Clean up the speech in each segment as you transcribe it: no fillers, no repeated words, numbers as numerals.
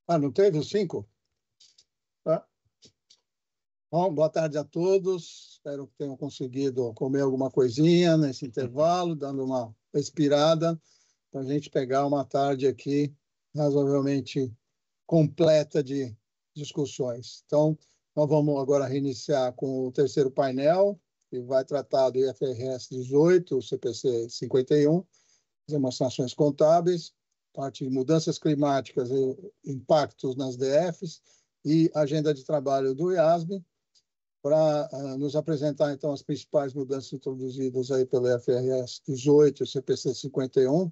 Ah, não teve os 5? Tá. Bom, boa tarde a todos. Espero que tenham conseguido comer alguma coisinha nesse intervalo, dando uma respirada, para a gente pegar uma tarde aqui razoavelmente completa de discussões. Então, nós vamos agora reiniciar com o terceiro painel, que vai tratar do IFRS 18, o CPC 51, as demonstrações contábeis, parte de mudanças climáticas e impactos nas DFs, e agenda de trabalho do IASB, para nos apresentar, então, as principais mudanças introduzidas aí pelo IFRS 18 e o CPC 51,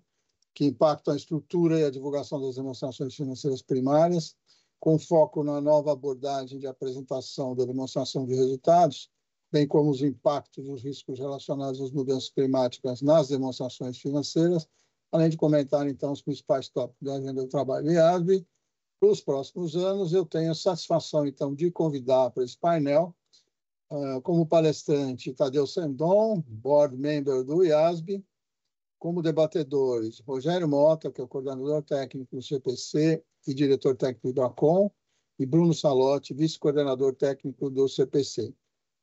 que impactam a estrutura e a divulgação das demonstrações financeiras primárias, com foco na nova abordagem de apresentação da demonstração de resultados, bem como os impactos dos riscos relacionados às mudanças climáticas nas demonstrações financeiras, além de comentar, então, os principais tópicos da agenda do trabalho IASB. Para os próximos anos, eu tenho a satisfação, então, de convidar para esse painel, como palestrante, Tadeu Sendon, board member do IASB, como debatedores, Rogério Mota, que é o coordenador técnico do CPC e diretor técnico do ACOM, e Bruno Salotti, vice-coordenador técnico do CPC.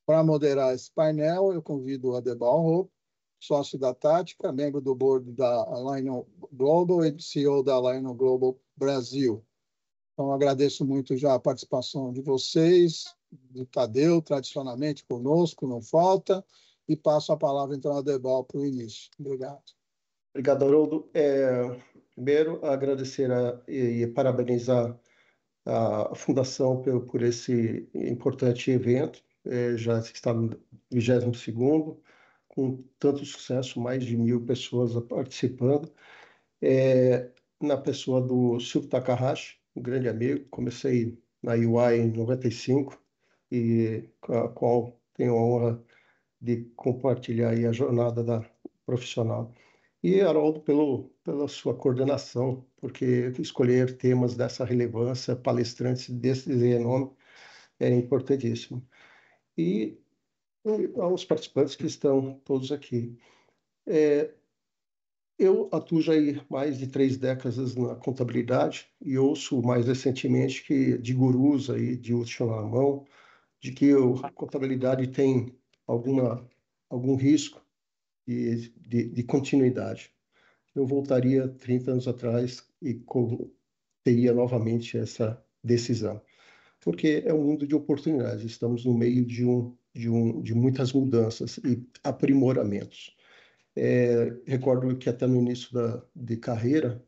Para moderar esse painel, eu convido o Adebal Hope, sócio da Tática, membro do board da Alignment Global e CEO da Alignment Global Brasil. Então, agradeço muito já a participação de vocês, do Tadeu, tradicionalmente conosco, não falta, e passo a palavra, então, ao Adebal para o início. Obrigado. Obrigado, Haroldo. Primeiro, agradecer e parabenizar a Fundação por esse importante evento. Já está no 22º, com tanto sucesso, mais de 1.000 pessoas participando. Na pessoa do Silvio Takahashi, um grande amigo, comecei na UI em 95, e com a qual tenho a honra de compartilhar aí a jornada profissional. E, Haroldo, pela sua coordenação, porque escolher temas dessa relevância, palestrantes desse renome, é importantíssimo. E aos participantes que estão todos aqui. Eu atuo já há mais de 3 décadas na contabilidade e ouço mais recentemente de gurus aí de última mão, de que a contabilidade tem algum risco de continuidade. Eu voltaria 30 anos atrás e teria novamente essa decisão, porque é um mundo de oportunidades. Estamos no meio de muitas mudanças e aprimoramentos. Recordo que até no início de carreira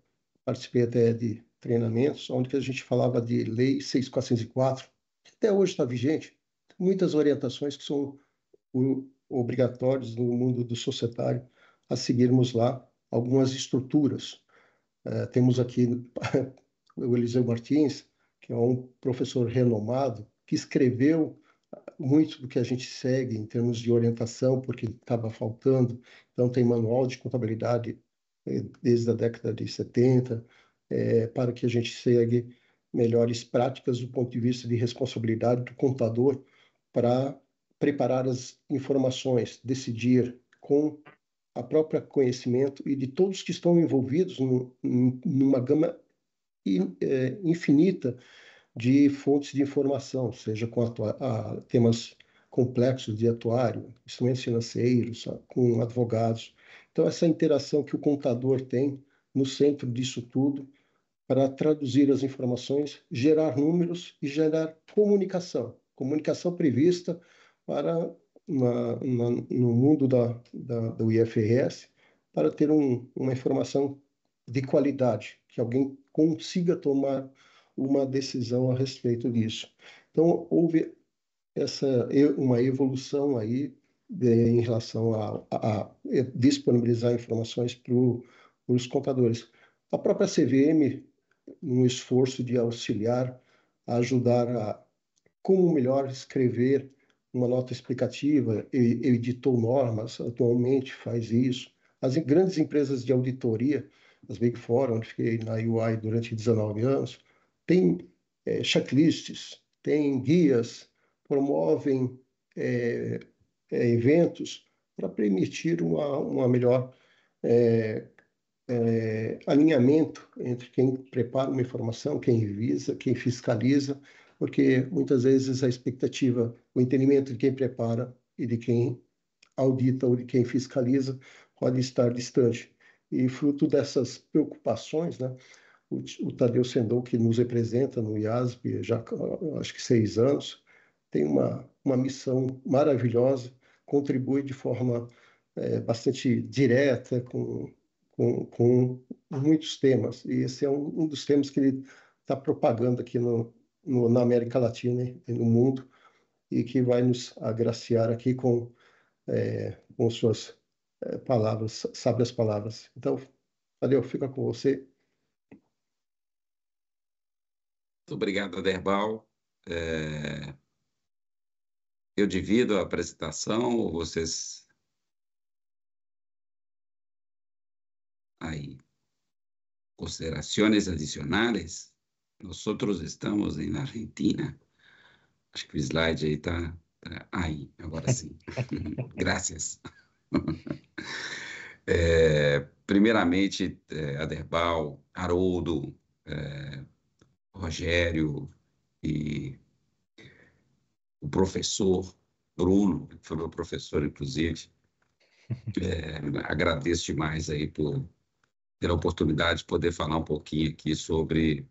participei até de treinamentos onde que a gente falava de Lei 6.404, que até hoje está vigente. Muitas orientações que são obrigatórias no mundo do societário a seguirmos lá algumas estruturas. Temos aqui o Eliseu Martins, que é um professor renomado, que escreveu muito do que a gente segue em termos de orientação, porque estava faltando. Então, tem manual de contabilidade desde a década de 70, para que a gente segue melhores práticas do ponto de vista de responsabilidade do contador para preparar as informações, decidir com a própria conhecimento e de todos que estão envolvidos numa gama infinita de fontes de informação, seja com temas complexos de atuário, instrumentos financeiros, com advogados. Então, essa interação que o contador tem no centro disso tudo para traduzir as informações, gerar números e gerar comunicação prevista para no mundo do IFRS, para ter uma informação de qualidade, que alguém consiga tomar uma decisão a respeito disso. Então, houve uma evolução aí em relação a disponibilizar informações para os contadores. A própria CVM, num esforço de auxiliar, a ajudar a como melhor escrever uma nota explicativa, editou normas, atualmente faz isso. As grandes empresas de auditoria, as Big Four, onde fiquei na UI durante 19 anos, têm checklists, têm guias, promovem eventos para permitir uma melhor alinhamento entre quem prepara uma informação, quem revisa, quem fiscaliza, porque muitas vezes a expectativa, o entendimento de quem prepara e de quem audita ou de quem fiscaliza pode estar distante. E fruto dessas preocupações, né, o Tadeu Sendon, que nos representa no IASB já acho que 6 anos, tem uma missão maravilhosa, contribui de forma bastante direta com muitos temas. E esse é um dos temas que ele está propagando aqui na América Latina e no mundo, e que vai nos agraciar aqui com suas palavras, sábias palavras. Então, Tadeu, fica com você. Muito obrigado, Aderbal. Eu divido a apresentação, ou vocês... Aí, considerações adicionais? Nosotros estamos na Argentina. Acho que o slide aí está aí, agora sim. Graças. Primeiramente, Aderbal, Haroldo, Rogério e o professor Bruno, que foi meu professor, inclusive, agradeço demais aí pela oportunidade de poder falar um pouquinho aqui sobre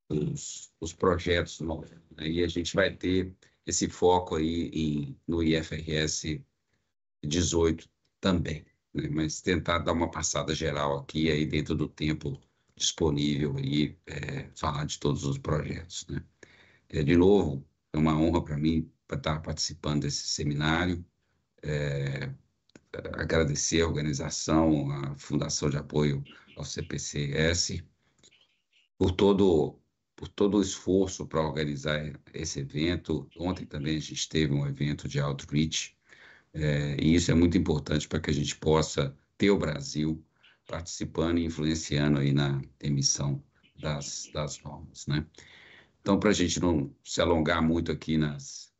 os projetos novos, né? E a gente vai ter esse foco aí no IFRS 18 também, né? Mas tentar dar uma passada geral aqui, aí dentro do tempo disponível, e falar de todos os projetos, né? De novo, é uma honra para mim estar participando desse seminário. Agradecer a organização, a Fundação de Apoio ao CPCS, por todo o esforço para organizar esse evento. Ontem também a gente teve um evento de outreach, e isso é muito importante para que a gente possa ter o Brasil participando e influenciando aí na emissão das normas, né? Então, para a gente não se alongar muito aqui nas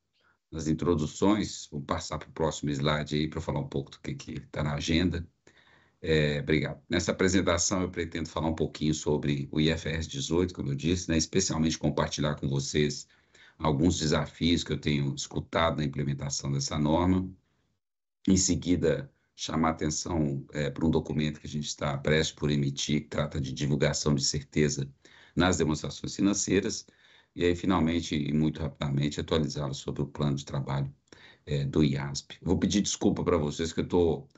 introduções, vou passar para o próximo slide aí para falar um pouco do que está na agenda. Obrigado. Nessa apresentação eu pretendo falar um pouquinho sobre o IFRS 18, como eu disse, né, especialmente compartilhar com vocês alguns desafios que eu tenho escutado na implementação dessa norma. Em seguida, chamar atenção para um documento que a gente está prestes por emitir, que trata de divulgação de certeza nas demonstrações financeiras, e aí, finalmente, e muito rapidamente, atualizá-lo sobre o plano de trabalho do IASP. Vou pedir desculpa para vocês que eu estou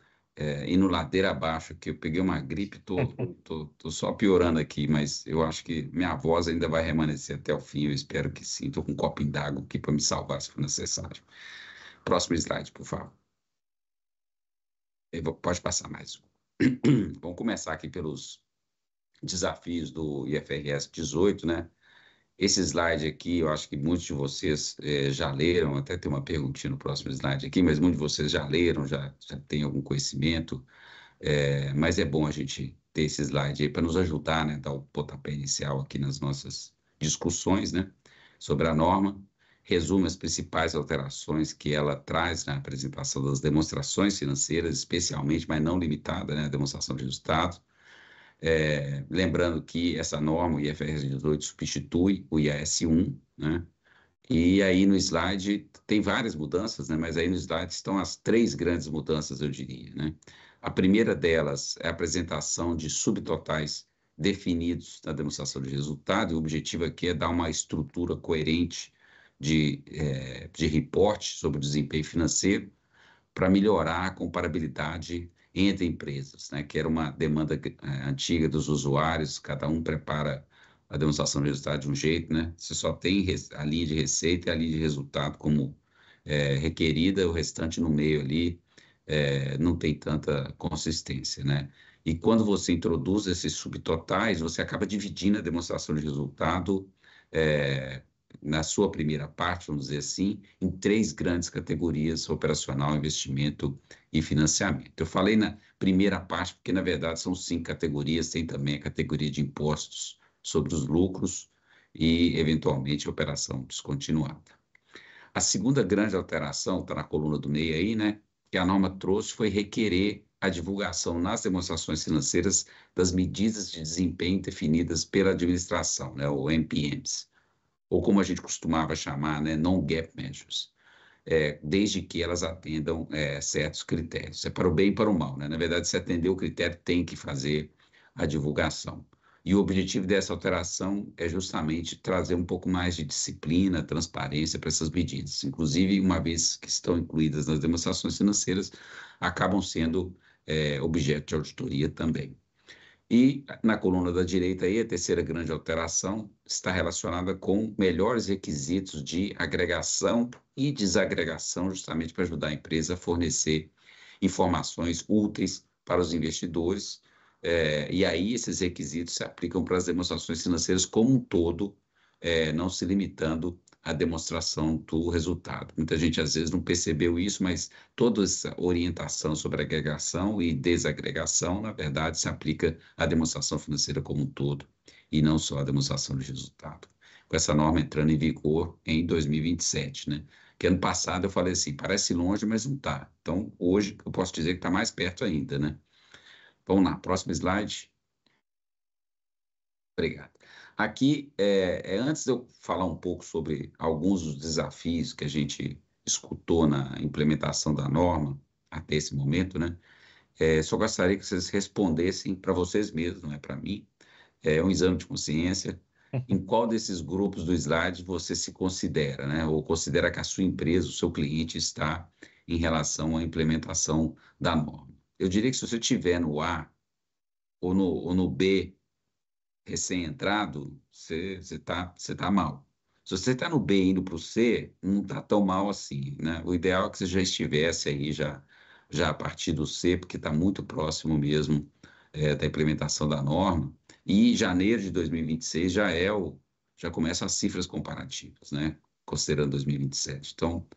indo ladeira abaixo, que eu peguei uma gripe, tô só piorando aqui, mas eu acho que minha voz ainda vai permanecer até o fim, eu espero que sim. Estou com um copinho d'água aqui para me salvar se for necessário. Próximo slide, por favor. Pode passar mais. Vamos começar aqui pelos desafios do IFRS 18, né? Esse slide aqui, eu acho que muitos de vocês já leram, até tem uma perguntinha no próximo slide aqui, mas muitos de vocês já leram, já têm algum conhecimento, mas é bom a gente ter esse slide aí para nos ajudar, né, dar o pontapé inicial aqui nas nossas discussões, né, sobre a norma. Resume as principais alterações que ela traz na apresentação das demonstrações financeiras, especialmente, mas não limitada, né, a demonstração de resultados. Lembrando que essa norma, o IFRS 18, substitui o IAS 1, né? E aí no slide tem várias mudanças, né? Mas aí no slide estão as 3 grandes mudanças, eu diria, né? A primeira delas é a apresentação de subtotais definidos na demonstração de resultado, e o objetivo aqui é dar uma estrutura coerente de reporte sobre o desempenho financeiro para melhorar a comparabilidade entre empresas, né, que era uma demanda antiga dos usuários. Cada um prepara a demonstração de resultado de um jeito, né? Você só tem a linha de receita e a linha de resultado como requerida, o restante no meio ali não tem tanta consistência, né? E quando você introduz esses subtotais, você acaba dividindo a demonstração de resultado na sua primeira parte, vamos dizer assim, em 3 grandes categorias: operacional, investimento e financiamento. Eu falei na primeira parte porque, na verdade, são 5 categorias. Tem também a categoria de impostos sobre os lucros e, eventualmente, operação descontinuada. A segunda grande alteração, está na coluna do meio aí, né, que a norma trouxe, foi requerer a divulgação nas demonstrações financeiras das medidas de desempenho definidas pela administração, né, o NPMs, ou como a gente costumava chamar, né, non-GAAP measures, desde que elas atendam certos critérios. É para o bem e para o mal, né? Na verdade, se atender o critério, tem que fazer a divulgação. E o objetivo dessa alteração é justamente trazer um pouco mais de disciplina, transparência para essas medidas. Inclusive, uma vez que estão incluídas nas demonstrações financeiras, acabam sendo objeto de auditoria também. E na coluna da direita aí, a terceira grande alteração está relacionada com melhores requisitos de agregação e desagregação, justamente para ajudar a empresa a fornecer informações úteis para os investidores. E aí esses requisitos se aplicam para as demonstrações financeiras como um todo, não se limitando à demonstração do resultado. Muita gente às vezes não percebeu isso, mas toda essa orientação sobre agregação e desagregação, na verdade, se aplica à demonstração financeira como um todo, e não só à demonstração de resultado. Com essa norma entrando em vigor em 2027, né? Que ano passado eu falei assim, parece longe, mas não está. Então, hoje eu posso dizer que está mais perto ainda, né? Vamos lá, próximo slide. Obrigado. Aqui, antes de eu falar um pouco sobre alguns dos desafios que a gente escutou na implementação da norma até esse momento, né? Só gostaria que vocês respondessem para vocês mesmos, não é para mim. É um exame de consciência. Em qual desses grupos do slide você se considera, né? Ou considera que a sua empresa, o seu cliente está em relação à implementação da norma? Eu diria que se você estiver no A ou no B, recém-entrado, você tá mal. Se você está no B indo para o C, não está tão mal assim, né? O ideal é que você já estivesse aí já a partir do C, porque está muito próximo mesmo da implementação da norma. E janeiro de 2026 já começam as cifras comparativas, né? Considerando 2027. Então,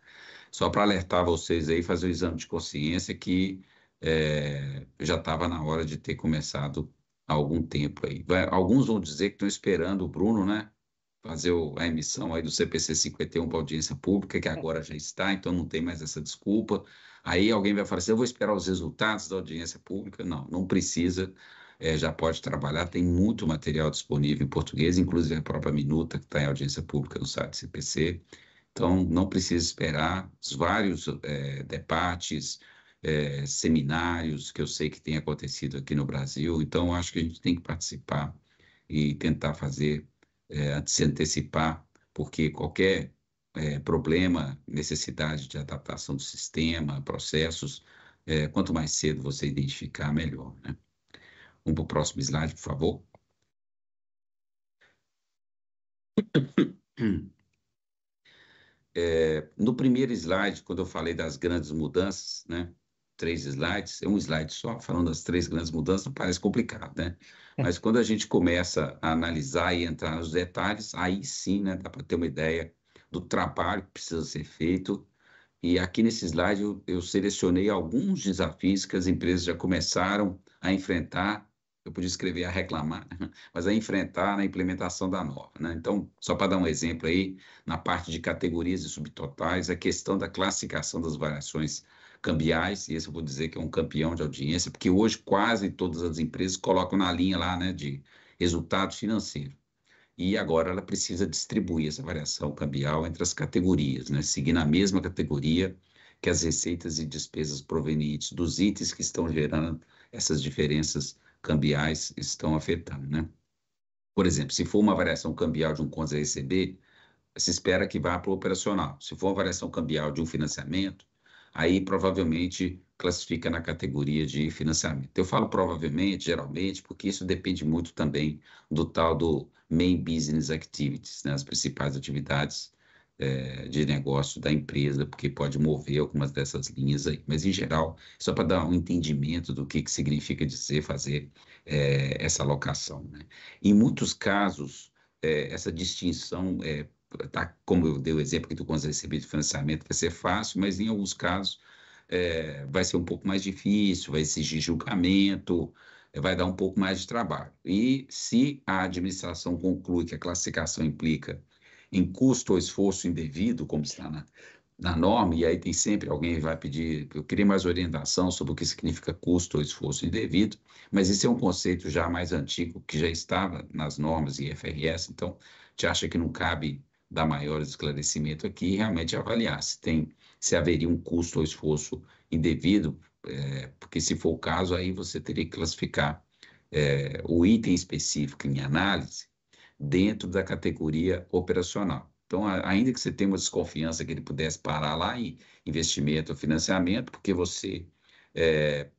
só para alertar vocês aí, fazer o exame de consciência que já estava na hora de ter começado há algum tempo aí. Alguns vão dizer que estão esperando o Bruno, né? Fazer a emissão aí do CPC 51 para audiência pública, que agora já está, então não tem mais essa desculpa. Aí alguém vai falar assim, eu vou esperar os resultados da audiência pública. Não, não precisa, já pode trabalhar, tem muito material disponível em português, inclusive a própria minuta que está em audiência pública no site CPC. Então, não precisa esperar os vários debates, seminários que eu sei que tem acontecido aqui no Brasil. Então, acho que a gente tem que participar e tentar fazer, se antecipar, porque qualquer problema, necessidade de adaptação do sistema, processos, quanto mais cedo você identificar, melhor, né? Vamos para o próximo slide, por favor. No primeiro slide, quando eu falei das grandes mudanças, né? 3 slides, é um slide só, falando das 3 grandes mudanças, parece complicado, né? Mas quando a gente começa a analisar e entrar nos detalhes, aí sim, né, dá para ter uma ideia do trabalho que precisa ser feito. E aqui nesse slide eu selecionei alguns desafios que as empresas já começaram a enfrentar. Eu podia escrever a reclamar, né? Mas a enfrentar na implementação da norma, né? Então, só para dar um exemplo aí, na parte de categorias e subtotais, a questão da classificação das variações cambiais, e esse eu vou dizer que é um campeão de audiência, porque hoje quase todas as empresas colocam na linha lá, né, de resultado financeiro. E agora ela precisa distribuir essa variação cambial entre as categorias, né? Seguindo a mesma categoria que as receitas e despesas provenientes dos itens que estão gerando essas diferenças cambiais estão afetando, né? Por exemplo, se for uma variação cambial de um contas a receber, se espera que vá para o operacional. Se for uma variação cambial de um financiamento, aí provavelmente classifica na categoria de financiamento. Eu falo provavelmente, geralmente, porque isso depende muito também do tal do Main Business Activities, né? As principais atividades de negócio da empresa, porque pode mover algumas dessas linhas aí. Mas, em geral, só para dar um entendimento do que significa dizer fazer essa alocação, né? Em muitos casos, essa distinção tá, como eu dei o exemplo aqui do quando receber de financiamento, vai ser fácil, mas em alguns casos vai ser um pouco mais difícil, vai exigir julgamento, vai dar um pouco mais de trabalho. E se a administração conclui que a classificação implica em custo ou esforço indevido, como está na norma, e aí tem sempre alguém que vai pedir, eu queria mais orientação sobre o que significa custo ou esforço indevido, mas esse é um conceito já mais antigo, que já estava nas normas IFRS, então te acha que não cabe dar maior esclarecimento aqui e realmente avaliar se haveria um custo ou esforço indevido, porque se for o caso, aí você teria que classificar o item específico em análise dentro da categoria operacional. Então, ainda que você tenha uma desconfiança que ele pudesse parar lá em investimento ou financiamento, porque você,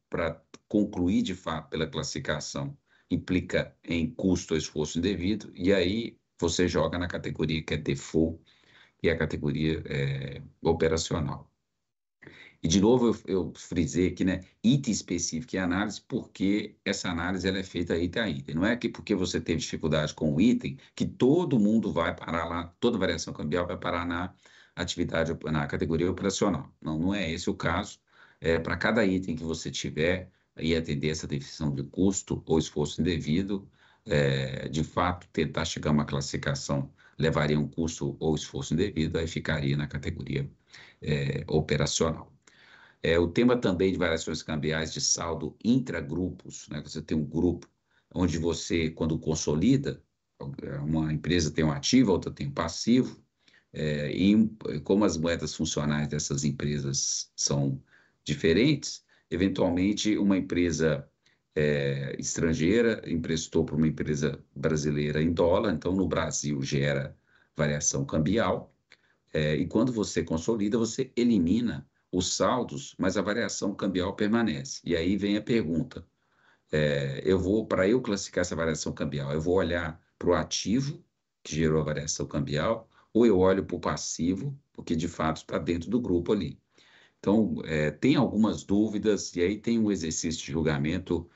para concluir de fato pela classificação, implica em custo ou esforço indevido, e aí você joga na categoria que é default, que é a categoria operacional. E, de novo, eu frisei aqui, né, item específico e análise, porque essa análise ela é feita item a item. Não é que porque você teve dificuldade com o item, que todo mundo vai parar lá, toda variação cambial vai parar na atividade, na categoria operacional. Não, não é esse o caso. Para cada item que você tiver e atender essa definição de custo ou esforço indevido, de fato, tentar chegar a uma classificação levaria um custo ou esforço indevido, aí ficaria na categoria operacional. O tema também de variações cambiais de saldo intragrupos, né? Você tem um grupo onde você, quando consolida, uma empresa tem um ativo, a outra tem um passivo, e como as moedas funcionais dessas empresas são diferentes, eventualmente uma empresa estrangeira emprestou para uma empresa brasileira em dólar, então no Brasil gera variação cambial, e quando você consolida, você elimina os saldos, mas a variação cambial permanece. E aí vem a pergunta: para eu classificar essa variação cambial, eu vou olhar para o ativo que gerou a variação cambial, ou eu olho para o passivo, porque de fato está dentro do grupo ali. Então, tem algumas dúvidas, e aí tem um exercício de julgamento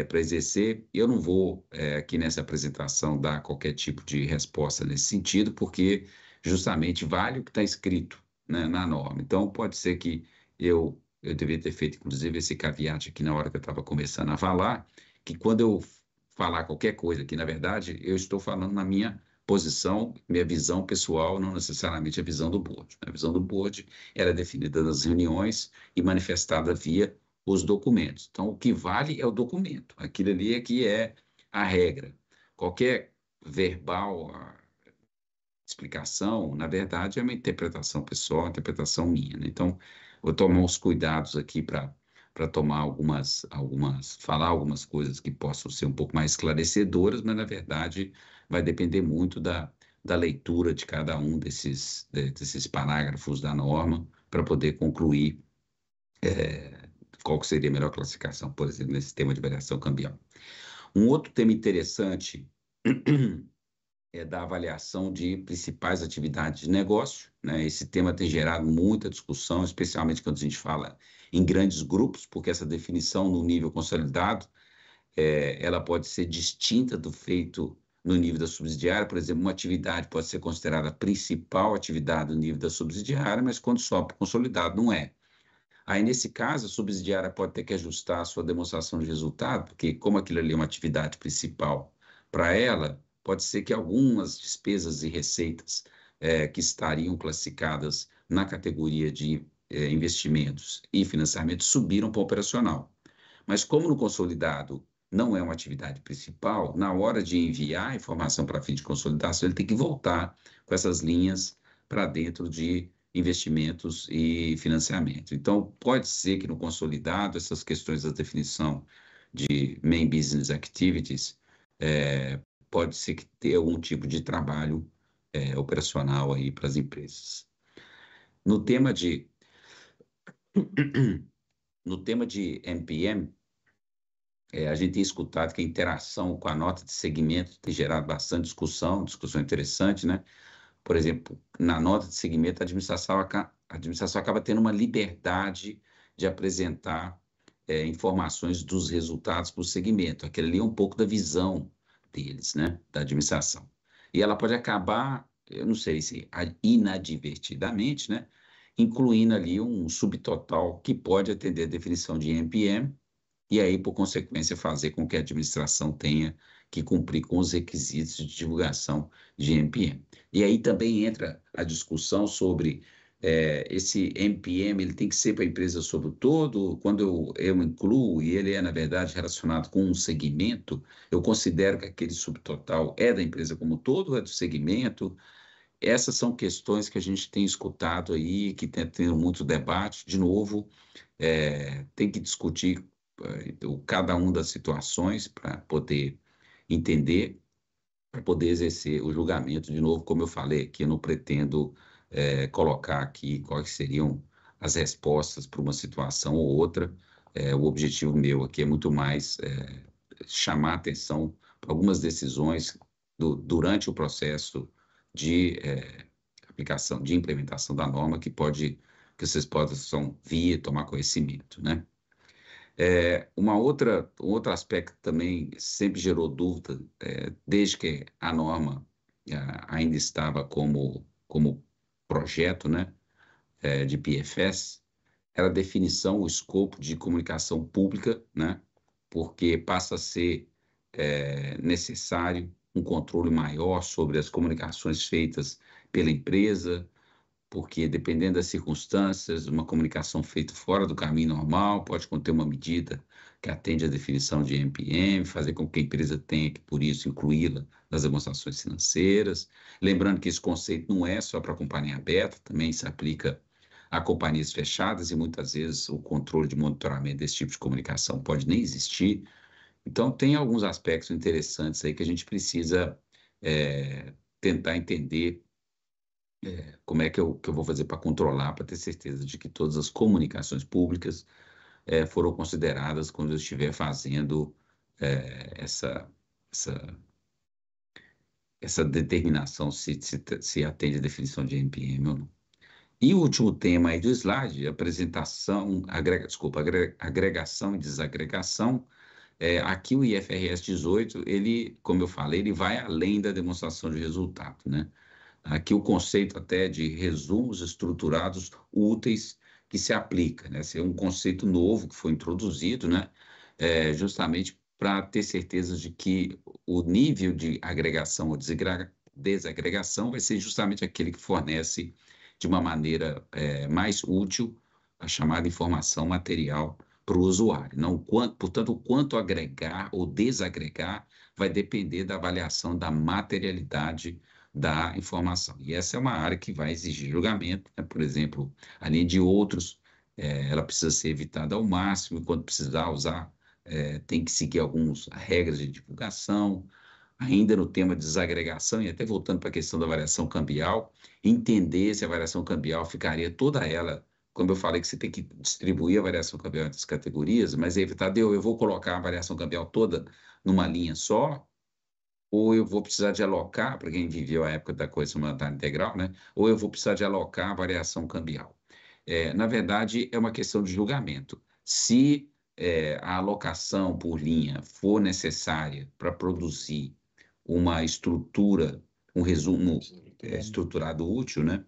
para exercer. Eu não vou, aqui nessa apresentação, dar qualquer tipo de resposta nesse sentido, porque justamente vale o que está escrito, né, na norma. Então, pode ser que eu deveria ter feito, inclusive, esse caveat aqui na hora que eu estava começando a falar, que quando eu falar qualquer coisa aqui, na verdade, eu estou falando na minha posição, minha visão pessoal, não necessariamente a visão do board. A visão do board era definida nas reuniões e manifestada via os documentos. Então, o que vale é o documento. Aquilo ali é que é a regra. Qualquer verbal explicação, na verdade, é uma interpretação pessoal, uma interpretação minha, né? Então, vou tomar uns cuidados aqui para tomar falar algumas coisas que possam ser um pouco mais esclarecedoras, mas, na verdade, vai depender muito da leitura de cada um desses parágrafos da norma para poder concluir qual que seria a melhor classificação, por exemplo, nesse tema de variação cambial. Um outro tema interessante é da avaliação de principais atividades de negócio, né? Esse tema tem gerado muita discussão, especialmente quando a gente fala em grandes grupos, porque essa definição no nível consolidado, ela pode ser distinta do feito no nível da subsidiária. Por exemplo, uma atividade pode ser considerada a principal atividade no nível da subsidiária, mas quando sobe para o consolidado, não é. Aí, nesse caso, a subsidiária pode ter que ajustar a sua demonstração de resultado, porque como aquilo ali é uma atividade principal para ela, pode ser que algumas despesas e receitas que estariam classificadas na categoria de investimentos e financiamentos subiram para o operacional. Mas como no consolidado não é uma atividade principal, na hora de enviar a informação para fim de consolidação, ele tem que voltar com essas linhas para dentro de investimentos e financiamento. Então, pode ser que no consolidado, essas questões da definição de Main Business Activities, pode ser que tenha algum tipo de trabalho operacional aí para as empresas. No tema de MPM, a gente tem escutado que a interação com a nota de segmento tem gerado bastante discussão interessante, né? Por exemplo, na nota de segmento, a administração acaba tendo uma liberdade de apresentar informações dos resultados para o segmento. Aquele ali é um pouco da visão deles, né, da administração. E ela pode acabar, eu não sei se inadvertidamente, né, incluindo ali um subtotal que pode atender a definição de MPM, e aí, por consequência, fazer com que a administração tenha que cumprir com os requisitos de divulgação de MPM. E aí também entra a discussão sobre esse MPM ele tem que ser para a empresa sobre o todo. Quando eu incluo, e ele é, na verdade, relacionado com um segmento, eu considero que aquele subtotal é da empresa como um todo, é do segmento. Essas são questões que a gente tem escutado aí, que tem tendo muito debate. De novo, tem que discutir cada uma das situações para poder entender, para poder exercer o julgamento. De novo, como eu falei aqui, eu não pretendo colocar aqui quais seriam as respostas para uma situação ou outra. O objetivo meu aqui é muito mais chamar atenção para algumas decisões durante o processo de aplicação, de implementação da norma, que vocês possam vir e tomar conhecimento, né? Um outro aspecto também sempre gerou dúvida, desde que a norma ainda estava como projeto, né, de PFS, era a definição, o escopo de comunicação pública, né, porque passa a ser necessário um controle maior sobre as comunicações feitas pela empresa, porque dependendo das circunstâncias, uma comunicação feita fora do caminho normal pode conter uma medida que atende à definição de MPM, fazer com que a empresa tenha que, por isso, incluí-la nas demonstrações financeiras. Lembrando que esse conceito não é só para a companhia aberta, também se aplica a companhias fechadas e muitas vezes o controle de monitoramento desse tipo de comunicação pode nem existir. Então, tem alguns aspectos interessantes aí que a gente precisa tentar entender como é que eu vou fazer para controlar, para ter certeza de que todas as comunicações públicas foram consideradas quando eu estiver fazendo essa, essa, essa determinação se atende a definição de NPM ou não. E o último tema aí do slide, apresentação, agregação e desagregação. Aqui o IFRS 18, ele, como eu falei, ele vai além da demonstração de resultado, né? Aqui o conceito até de resumos estruturados úteis que se aplica, né? Esse é um conceito novo que foi introduzido, né? Justamente para ter certeza de que o nível de agregação ou desagregação vai ser justamente aquele que fornece de uma maneira mais útil a chamada informação material para o usuário. Não, portanto, o quanto agregar ou desagregar vai depender da avaliação da materialidade da informação. E essa é uma área que vai exigir julgamento, né? Por exemplo, além de outros, ela precisa ser evitada ao máximo, quando precisar usar, tem que seguir algumas regras de divulgação. Ainda no tema de desagregação, e até voltando para a questão da variação cambial, entender se a variação cambial ficaria toda ela, como eu falei que você tem que distribuir a variação cambial entre as categorias, mas é evitar, eu vou colocar a variação cambial toda numa linha só, ou eu vou precisar de alocar, para quem viveu a época da correção monetária integral, né? Ou eu vou precisar de alocar a variação cambial. Na verdade, é uma questão de julgamento. Se a alocação por linha for necessária para produzir uma estrutura, um resumo estruturado útil, né?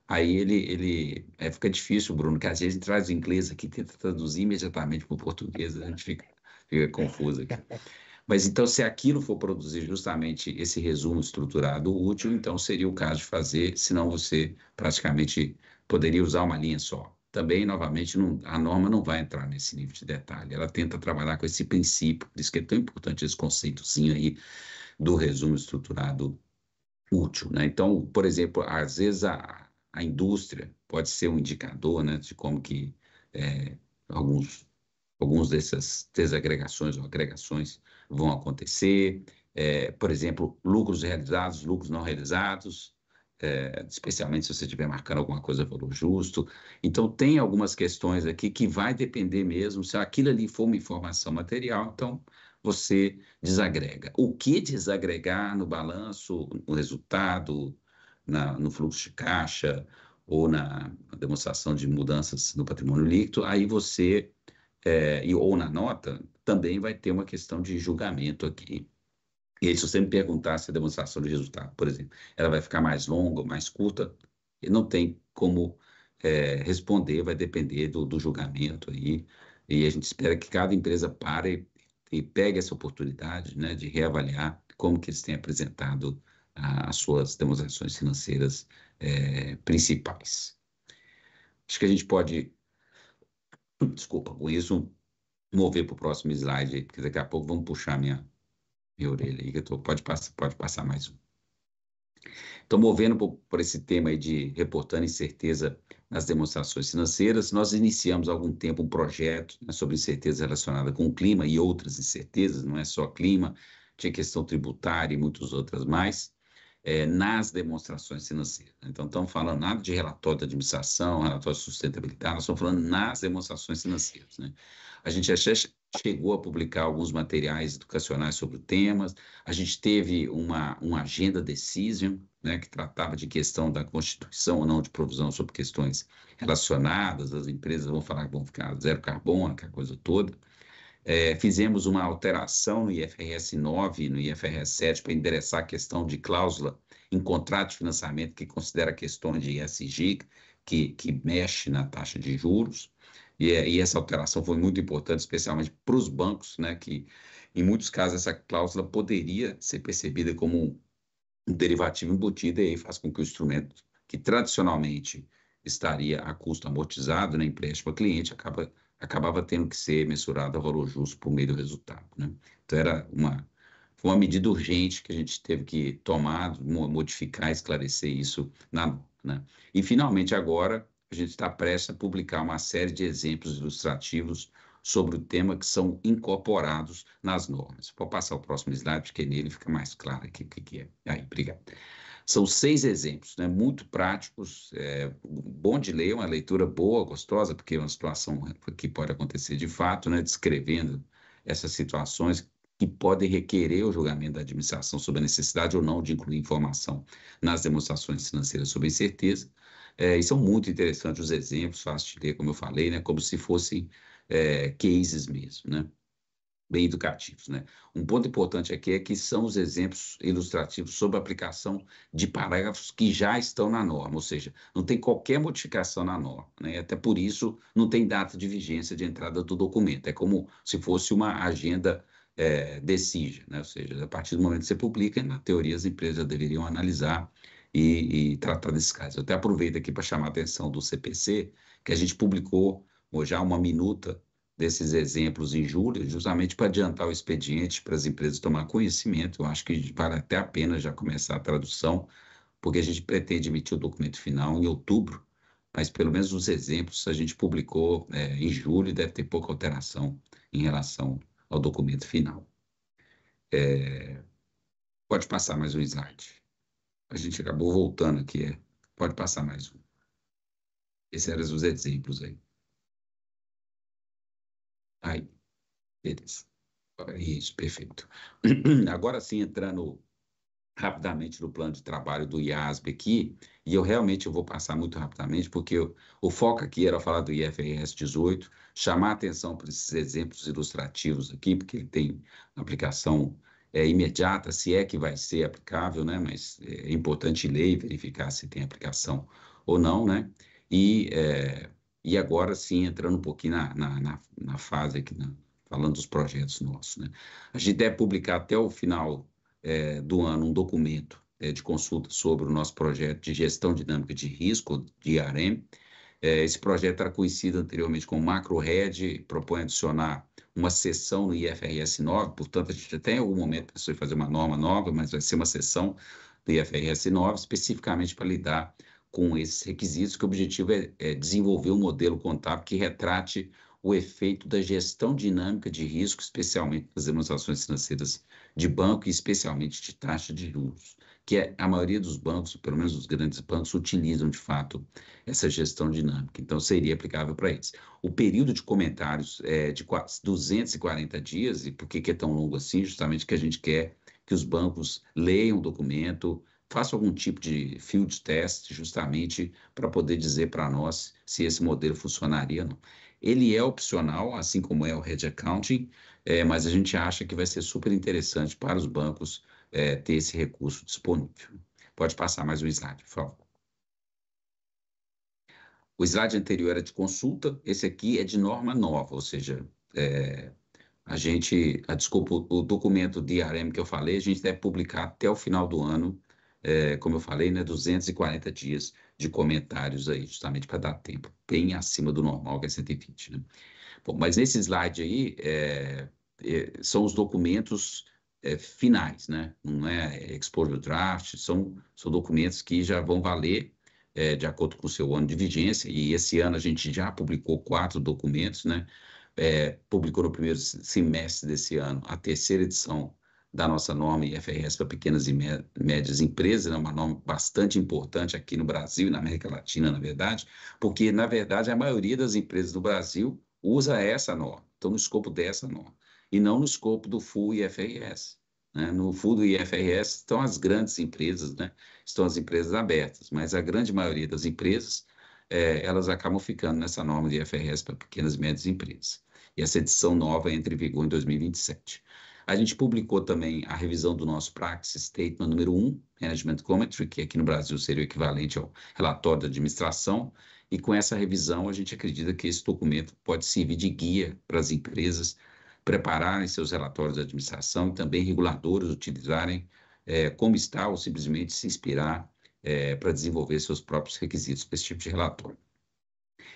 Aí fica difícil, Bruno, que às vezes a gente traz o inglês aqui e tenta traduzir imediatamente para o português, a gente fica confuso aqui. Mas então, se aquilo for produzir justamente esse resumo estruturado útil, então seria o caso de fazer, senão você praticamente poderia usar uma linha só. Também, novamente, a norma não vai entrar nesse nível de detalhe. Ela tenta trabalhar com esse princípio, por isso que é tão importante esse conceitozinho aí do resumo estruturado útil, né? Então, por exemplo, às vezes a indústria pode ser um indicador, né, de como que alguns dessas desagregações ou agregações vão acontecer. Por exemplo, lucros realizados, lucros não realizados, especialmente se você estiver marcando alguma coisa valor justo. Então, tem algumas questões aqui que vai depender mesmo, se aquilo ali for uma informação material, então você desagrega. O que desagregar no balanço, no resultado, no fluxo de caixa ou na demonstração de mudanças no patrimônio líquido, aí você, ou na nota, também vai ter uma questão de julgamento aqui. E aí, se você me perguntar se a demonstração de resultado, por exemplo, ela vai ficar mais longa ou mais curta, não tem como responder, vai depender do julgamento aí. E a gente espera que cada empresa pare e pegue essa oportunidade, né, de reavaliar como que eles têm apresentado as suas demonstrações financeiras principais. Acho que a gente pode, desculpa, com isso, mover para o próximo slide aí, porque daqui a pouco vamos puxar minha orelha aí, pode passar mais um. Então, movendo por esse tema aí de reportando incerteza nas demonstrações financeiras, nós iniciamos há algum tempo um projeto, né, sobre incerteza relacionada com o clima e outras incertezas, não é só clima, tinha questão tributária e muitas outras mais, nas demonstrações financeiras. Então, estamos falando nada de relatório de administração, relatório de sustentabilidade, nós estamos falando nas demonstrações financeiras, né? A gente já chegou a publicar alguns materiais educacionais sobre temas, a gente teve uma agenda decision, né, que tratava de questão da constituição ou não de provisão sobre questões relacionadas, as empresas vão falar que vão ficar zero carbono, aquela coisa toda. Fizemos uma alteração no IFRS 9 e no IFRS 7 para endereçar a questão de cláusula em contrato de financiamento que considera questões de ESG, que mexe na taxa de juros. E essa alteração foi muito importante, especialmente para os bancos, né, que em muitos casos essa cláusula poderia ser percebida como um derivativo embutido, e aí faz com que o instrumento, que tradicionalmente estaria a custo amortizado, né, empréstimo ao cliente, acabava tendo que ser mensurado a valor justo por meio do resultado, né? Então, foi uma medida urgente que a gente teve que tomar, modificar, esclarecer isso na norma, né? E, finalmente, agora, a gente está prestes a publicar uma série de exemplos ilustrativos sobre o tema que são incorporados nas normas. Vou passar o próximo slide, porque nele fica mais claro aqui o que é. Aí, obrigado. São 6 exemplos, né, muito práticos, bom de ler, uma leitura boa, gostosa, porque é uma situação que pode acontecer de fato, né, descrevendo essas situações que podem requerer o julgamento da administração sobre a necessidade ou não de incluir informação nas demonstrações financeiras sobre incerteza. E são muito interessantes os exemplos, fácil de ler, como eu falei, né, como se fossem cases mesmo, né? Bem educativos, né? Um ponto importante aqui é que são os exemplos ilustrativos sobre a aplicação de parágrafos que já estão na norma, ou seja, não tem qualquer modificação na norma, né? Até por isso não tem data de vigência de entrada do documento, é como se fosse uma agenda decision, né? Ou seja, a partir do momento que você publica, na teoria as empresas já deveriam analisar e tratar desses casos. Eu até aproveito aqui para chamar a atenção do CPC, que a gente publicou já uma minuta desses exemplos em julho, justamente para adiantar o expediente para as empresas tomar conhecimento. Eu acho que vale até a pena já começar a tradução, porque a gente pretende emitir o documento final em outubro, mas pelo menos os exemplos a gente publicou em julho e deve ter pouca alteração em relação ao documento final. Pode passar mais um slide. A gente acabou voltando aqui. Pode passar mais um. Esses eram os exemplos aí. Aí, beleza. Isso, perfeito. Agora sim, entrando rapidamente no plano de trabalho do IASB aqui, e eu realmente vou passar muito rapidamente, porque o foco aqui era falar do IFRS 18, chamar a atenção para esses exemplos ilustrativos aqui, porque ele tem aplicação imediata, se é que vai ser aplicável, né? Mas é importante ler e verificar se tem aplicação ou não, né? E agora sim, entrando um pouquinho na fase aqui, falando dos projetos nossos, né? A gente deve publicar até o final do ano um documento de consulta sobre o nosso projeto de gestão dinâmica de risco, de IRM. Esse projeto era conhecido anteriormente como MacroRed, propõe adicionar uma seção no IFRS 9, portanto, a gente até em algum momento pensou em fazer uma norma nova, mas vai ser uma seção do IFRS 9, especificamente para lidar com esses requisitos, que o objetivo é desenvolver um modelo contábil que retrate o efeito da gestão dinâmica de risco, especialmente nas demonstrações financeiras de banco e especialmente de taxa de juros, que a maioria dos bancos, pelo menos os grandes bancos, utilizam de fato essa gestão dinâmica, então seria aplicável para eles. O período de comentários é de 240 dias, e por que é tão longo assim? Justamente que a gente quer que os bancos leiam o documento, façam algum tipo de field test, justamente para poder dizer para nós se esse modelo funcionaria ou não. Ele é opcional, assim como é o Hedge Accounting, mas a gente acha que vai ser super interessante para os bancos ter esse recurso disponível. Pode passar mais um slide, por favor. O slide anterior era de consulta, esse aqui é de norma nova, ou seja, desculpa, o documento de IRM que eu falei, a gente deve publicar até o final do ano, como eu falei, né, 240 dias de comentários aí, justamente para dar tempo, bem acima do normal, que é 120, né? Bom, mas nesse slide aí, são os documentos finais, né? Não é exposure draft, são documentos que já vão valer de acordo com o seu ano de vigência, e esse ano a gente já publicou 4 documentos, né? Publicou no primeiro semestre desse ano a terceira edição da nossa norma IFRS para pequenas e médias empresas, né? Uma norma bastante importante aqui no Brasil e na América Latina, na verdade, porque, na verdade, a maioria das empresas do Brasil usa essa norma, estão no escopo dessa norma, e não no escopo do full IFRS. Né? No full do IFRS estão as grandes empresas, né? Estão as empresas abertas, mas a grande maioria das empresas, elas acabam ficando nessa norma de IFRS para pequenas e médias empresas. E essa edição nova entra em vigor em 2027. A gente publicou também a revisão do nosso Practice Statement número 1, Management Commentary, que aqui no Brasil seria o equivalente ao relatório de administração, e com essa revisão a gente acredita que esse documento pode servir de guia para as empresas prepararem seus relatórios de administração e também reguladores utilizarem como está ou simplesmente se inspirar para desenvolver seus próprios requisitos para esse tipo de relatório.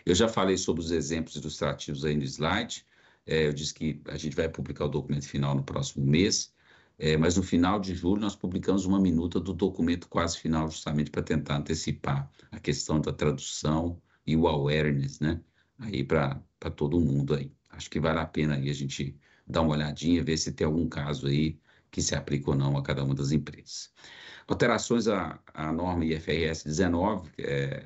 Eu já falei sobre os exemplos ilustrativos aí no slide. Eu disse que a gente vai publicar o documento final no próximo mês, mas no final de julho nós publicamos uma minuta do documento quase final, justamente para tentar antecipar a questão da tradução e o awareness, né? Aí para todo mundo aí. Acho que vale a pena aí a gente dar uma olhadinha, ver se tem algum caso aí que se aplica ou não a cada uma das empresas. Alterações à norma IFRS 19,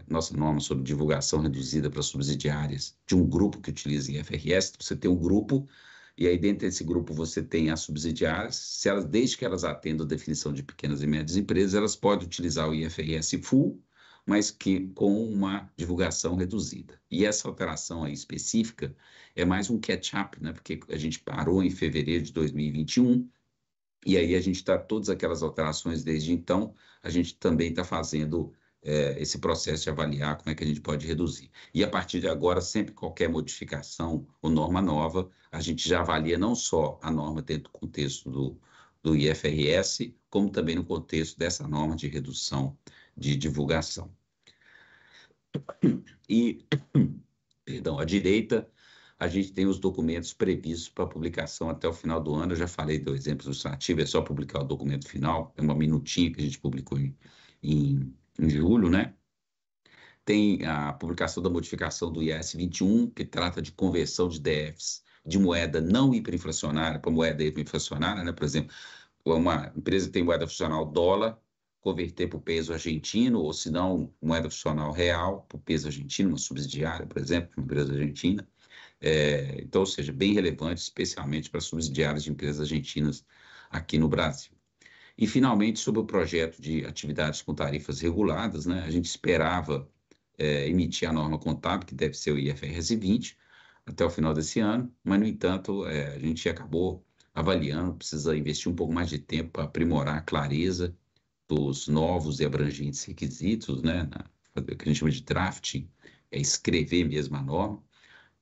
nossa norma sobre divulgação reduzida para subsidiárias de um grupo que utiliza IFRS. Você tem um grupo, e aí dentro desse grupo você tem as subsidiárias, desde que elas atendam a definição de pequenas e médias empresas, elas podem utilizar o IFRS full, mas com uma divulgação reduzida. E essa alteração aí específica é mais um catch-up, né? Porque a gente parou em fevereiro de 2021, e aí a gente está, todas aquelas alterações desde então, a gente também está fazendo esse processo de avaliar como é que a gente pode reduzir. E a partir de agora, sempre qualquer modificação ou norma nova, a gente já avalia não só a norma dentro do contexto do IFRS, como também no contexto dessa norma de redução de divulgação. E, perdão, à direita, a gente tem os documentos previstos para publicação até o final do ano. Eu já falei do exemplo ilustrativo, é só publicar o documento final, é uma minutinha que a gente publicou em julho, né? Tem a publicação da modificação do IAS 21, que trata de conversão de DFs de moeda não hiperinflacionária para moeda hiperinflacionária, né? Por exemplo, uma empresa que tem moeda funcional dólar, converter para o peso argentino, ou se não, moeda funcional real para o peso argentino, uma subsidiária, por exemplo, uma empresa argentina. Então, ou seja, bem relevante, especialmente para subsidiárias de empresas argentinas aqui no Brasil. E, finalmente, sobre o projeto de atividades com tarifas reguladas, né, a gente esperava emitir a norma contábil, que deve ser o IFRS 20, até o final desse ano, mas, no entanto, a gente acabou avaliando, precisa investir um pouco mais de tempo para aprimorar a clareza dos novos e abrangentes requisitos, né, o que a gente chama de drafting, escrever mesmo a norma.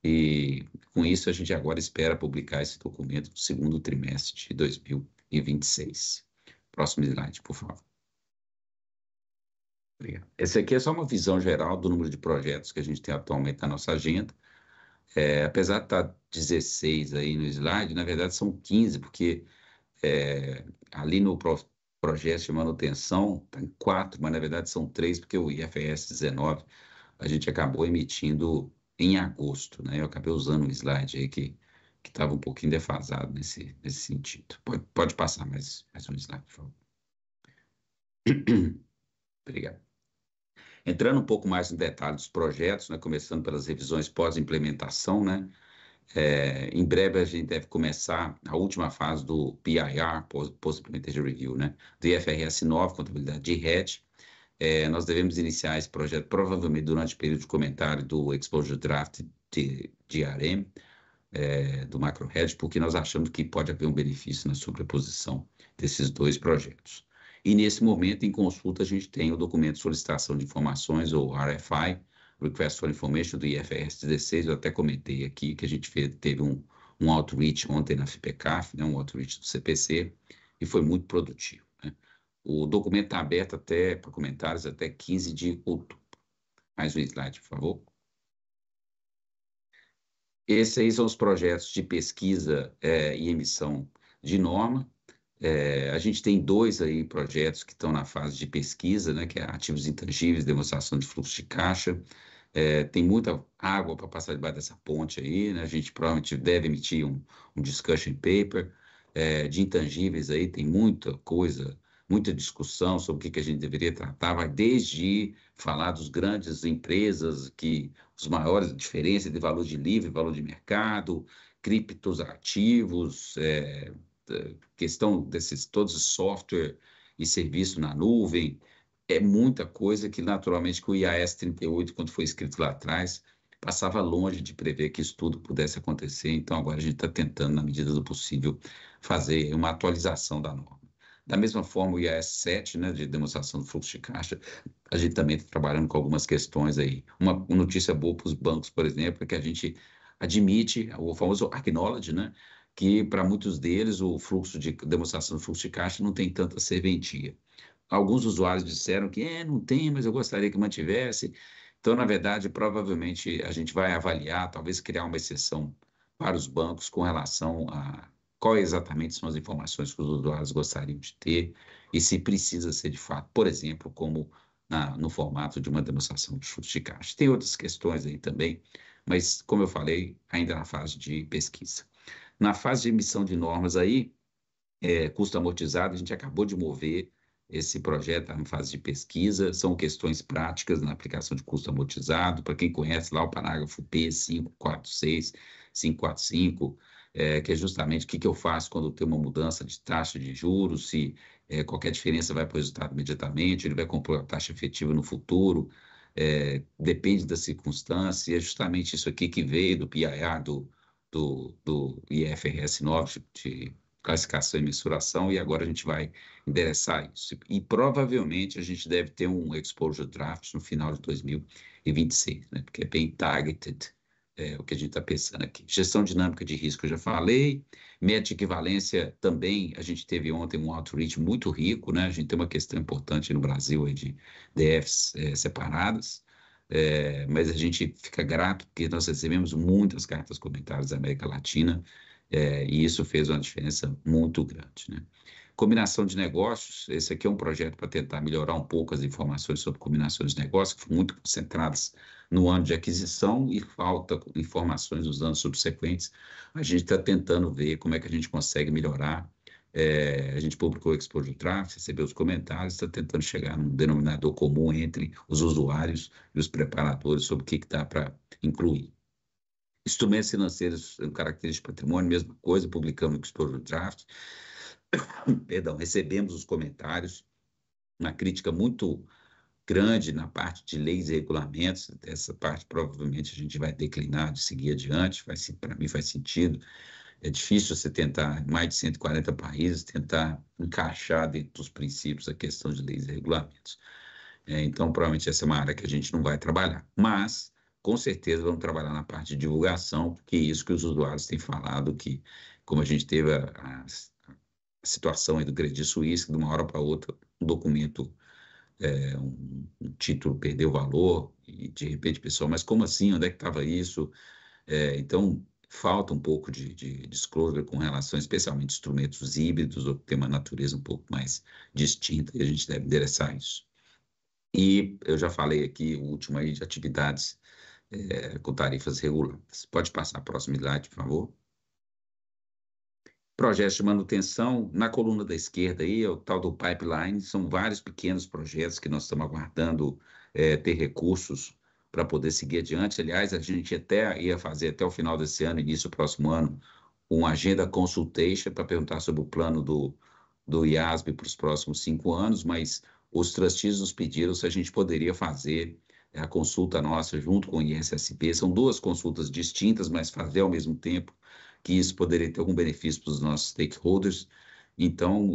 E com isso a gente agora espera publicar esse documento no segundo trimestre de 2026. Próximo slide, por favor. Obrigado. Esse aqui é só uma visão geral do número de projetos que a gente tem atualmente na nossa agenda. Apesar de estar 16 aí no slide, na verdade são 15, porque ali no projeto de manutenção tem 4, mas na verdade são 3, porque o IFRS 19 a gente acabou emitindo em agosto, né? Eu acabei usando um slide aí que estava um pouquinho defasado nesse sentido. Pode passar mais um slide, por favor. Obrigado. Entrando um pouco mais no detalhe dos projetos, né? Começando pelas revisões pós-implementação, né? Em breve a gente deve começar a última fase do PIR, Post-Implementation Review, né? Do IFRS 9, contabilidade de hedge. Nós devemos iniciar esse projeto provavelmente durante o período de comentário do Exposure Draft de ARM, do Macro Hedge, porque nós achamos que pode haver um benefício na sobreposição desses dois projetos. E nesse momento, em consulta, a gente tem o documento de solicitação de informações, ou RFI, Request for Information, do IFRS 16. Eu até comentei aqui que a gente teve um outreach ontem na FIPECAF, né, um outreach do CPC, e foi muito produtivo, né? O documento está aberto até para comentários até 15 de outubro. Mais um slide, por favor. Esses aí são os projetos de pesquisa e emissão de norma. A gente tem 2 aí projetos que estão na fase de pesquisa, né, que é ativos intangíveis, demonstração de fluxo de caixa. Tem muita água para passar debaixo dessa ponte aí, né? A gente provavelmente deve emitir um discussion paper. De intangíveis aí tem muita coisa, muita discussão sobre o que a gente deveria tratar, vai desde falar dos grandes empresas, os maiores diferenças de valor de livre, valor de mercado, criptos ativos, questão desses todos os software e serviço na nuvem. É muita coisa que, naturalmente, que o IAS 38, quando foi escrito lá atrás, passava longe de prever que isso tudo pudesse acontecer. Então, agora a gente está tentando, na medida do possível, fazer uma atualização da norma. Da mesma forma, o IAS 7, né, de demonstração do fluxo de caixa, a gente também está trabalhando com algumas questões aí. Uma notícia boa para os bancos, por exemplo, é que a gente admite o famoso acknowledge, né, que para muitos deles o fluxo de demonstração do fluxo de caixa não tem tanta serventia. Alguns usuários disseram que não tem, mas eu gostaria que mantivesse. Então, na verdade, provavelmente a gente vai avaliar, talvez criar uma exceção para os bancos com relação a qual exatamente são as informações que os usuários gostariam de ter e se precisa ser de fato, por exemplo, como no formato de uma demonstração de fluxo de caixa. Tem outras questões aí também, mas, como eu falei, ainda na fase de pesquisa. Na fase de emissão de normas aí, custo amortizado, a gente acabou de mover esse projeto, está em fase de pesquisa, são questões práticas na aplicação de custo amortizado, para quem conhece lá o parágrafo P546, 545, que é justamente o que eu faço quando tem uma mudança de taxa de juros, se qualquer diferença vai para o resultado imediatamente, ele vai compor a taxa efetiva no futuro, depende da circunstância, e é justamente isso aqui que veio do PIR, do IFRS 9, de classificação e mensuração, e agora a gente vai endereçar isso. E provavelmente a gente deve ter um exposure draft no final de 2026, né? Porque é bem targeted o que a gente está pensando aqui. Gestão dinâmica de risco, eu já falei. Média de equivalência também, a gente teve ontem um outreach muito rico, né? A gente tem uma questão importante no Brasil aí de DFs separadas. Mas a gente fica grato porque nós recebemos muitas cartas comentários da América Latina, e isso fez uma diferença muito grande, né? Combinação de negócios, esse aqui é um projeto para tentar melhorar um pouco as informações sobre combinações de negócios, que foram muito concentradas no ano de aquisição e falta informações nos anos subsequentes. A gente está tentando ver como é que a gente consegue melhorar. A gente publicou o Exposure Draft, recebeu os comentários, está tentando chegar num denominador comum entre os usuários e os preparadores sobre o que dá para incluir. Instrumentos financeiros, características de patrimônio, mesma coisa, publicamos o Exposure Draft. Perdão, recebemos os comentários, uma crítica muito grande na parte de leis e regulamentos. Essa parte provavelmente a gente vai declinar de seguir adiante, para mim faz sentido. É difícil você tentar, em mais de 140 países, tentar encaixar dentro dos princípios a questão de leis e regulamentos. Então, provavelmente essa é uma área que a gente não vai trabalhar. Mas, com certeza, vamos trabalhar na parte de divulgação, porque é isso que os usuários têm falado, que como a gente teve a situação aí do Credit Suisse, que de uma hora para outra, um documento, um título perdeu valor, e de repente, pessoal, mas como assim? Onde é que estava isso? Então, falta um pouco de disclosure com relação, especialmente, a instrumentos híbridos, ou que tem uma natureza um pouco mais distinta, e a gente deve endereçar isso. E eu já falei aqui, o último aí, de atividades com tarifas reguladas. Pode passar a próxima slide, por favor. Projetos de manutenção, na coluna da esquerda aí, é o tal do pipeline, são vários pequenos projetos que nós estamos aguardando ter recursos para poder seguir adiante. Aliás, a gente até ia fazer até o final desse ano, início do próximo ano, uma agenda consultation para perguntar sobre o plano do IASB para os próximos 5 anos, mas os trustees nos pediram se a gente poderia fazer a consulta nossa junto com o ISSB. São 2 consultas distintas, mas fazer ao mesmo tempo, que isso poderia ter algum benefício para os nossos stakeholders. Então,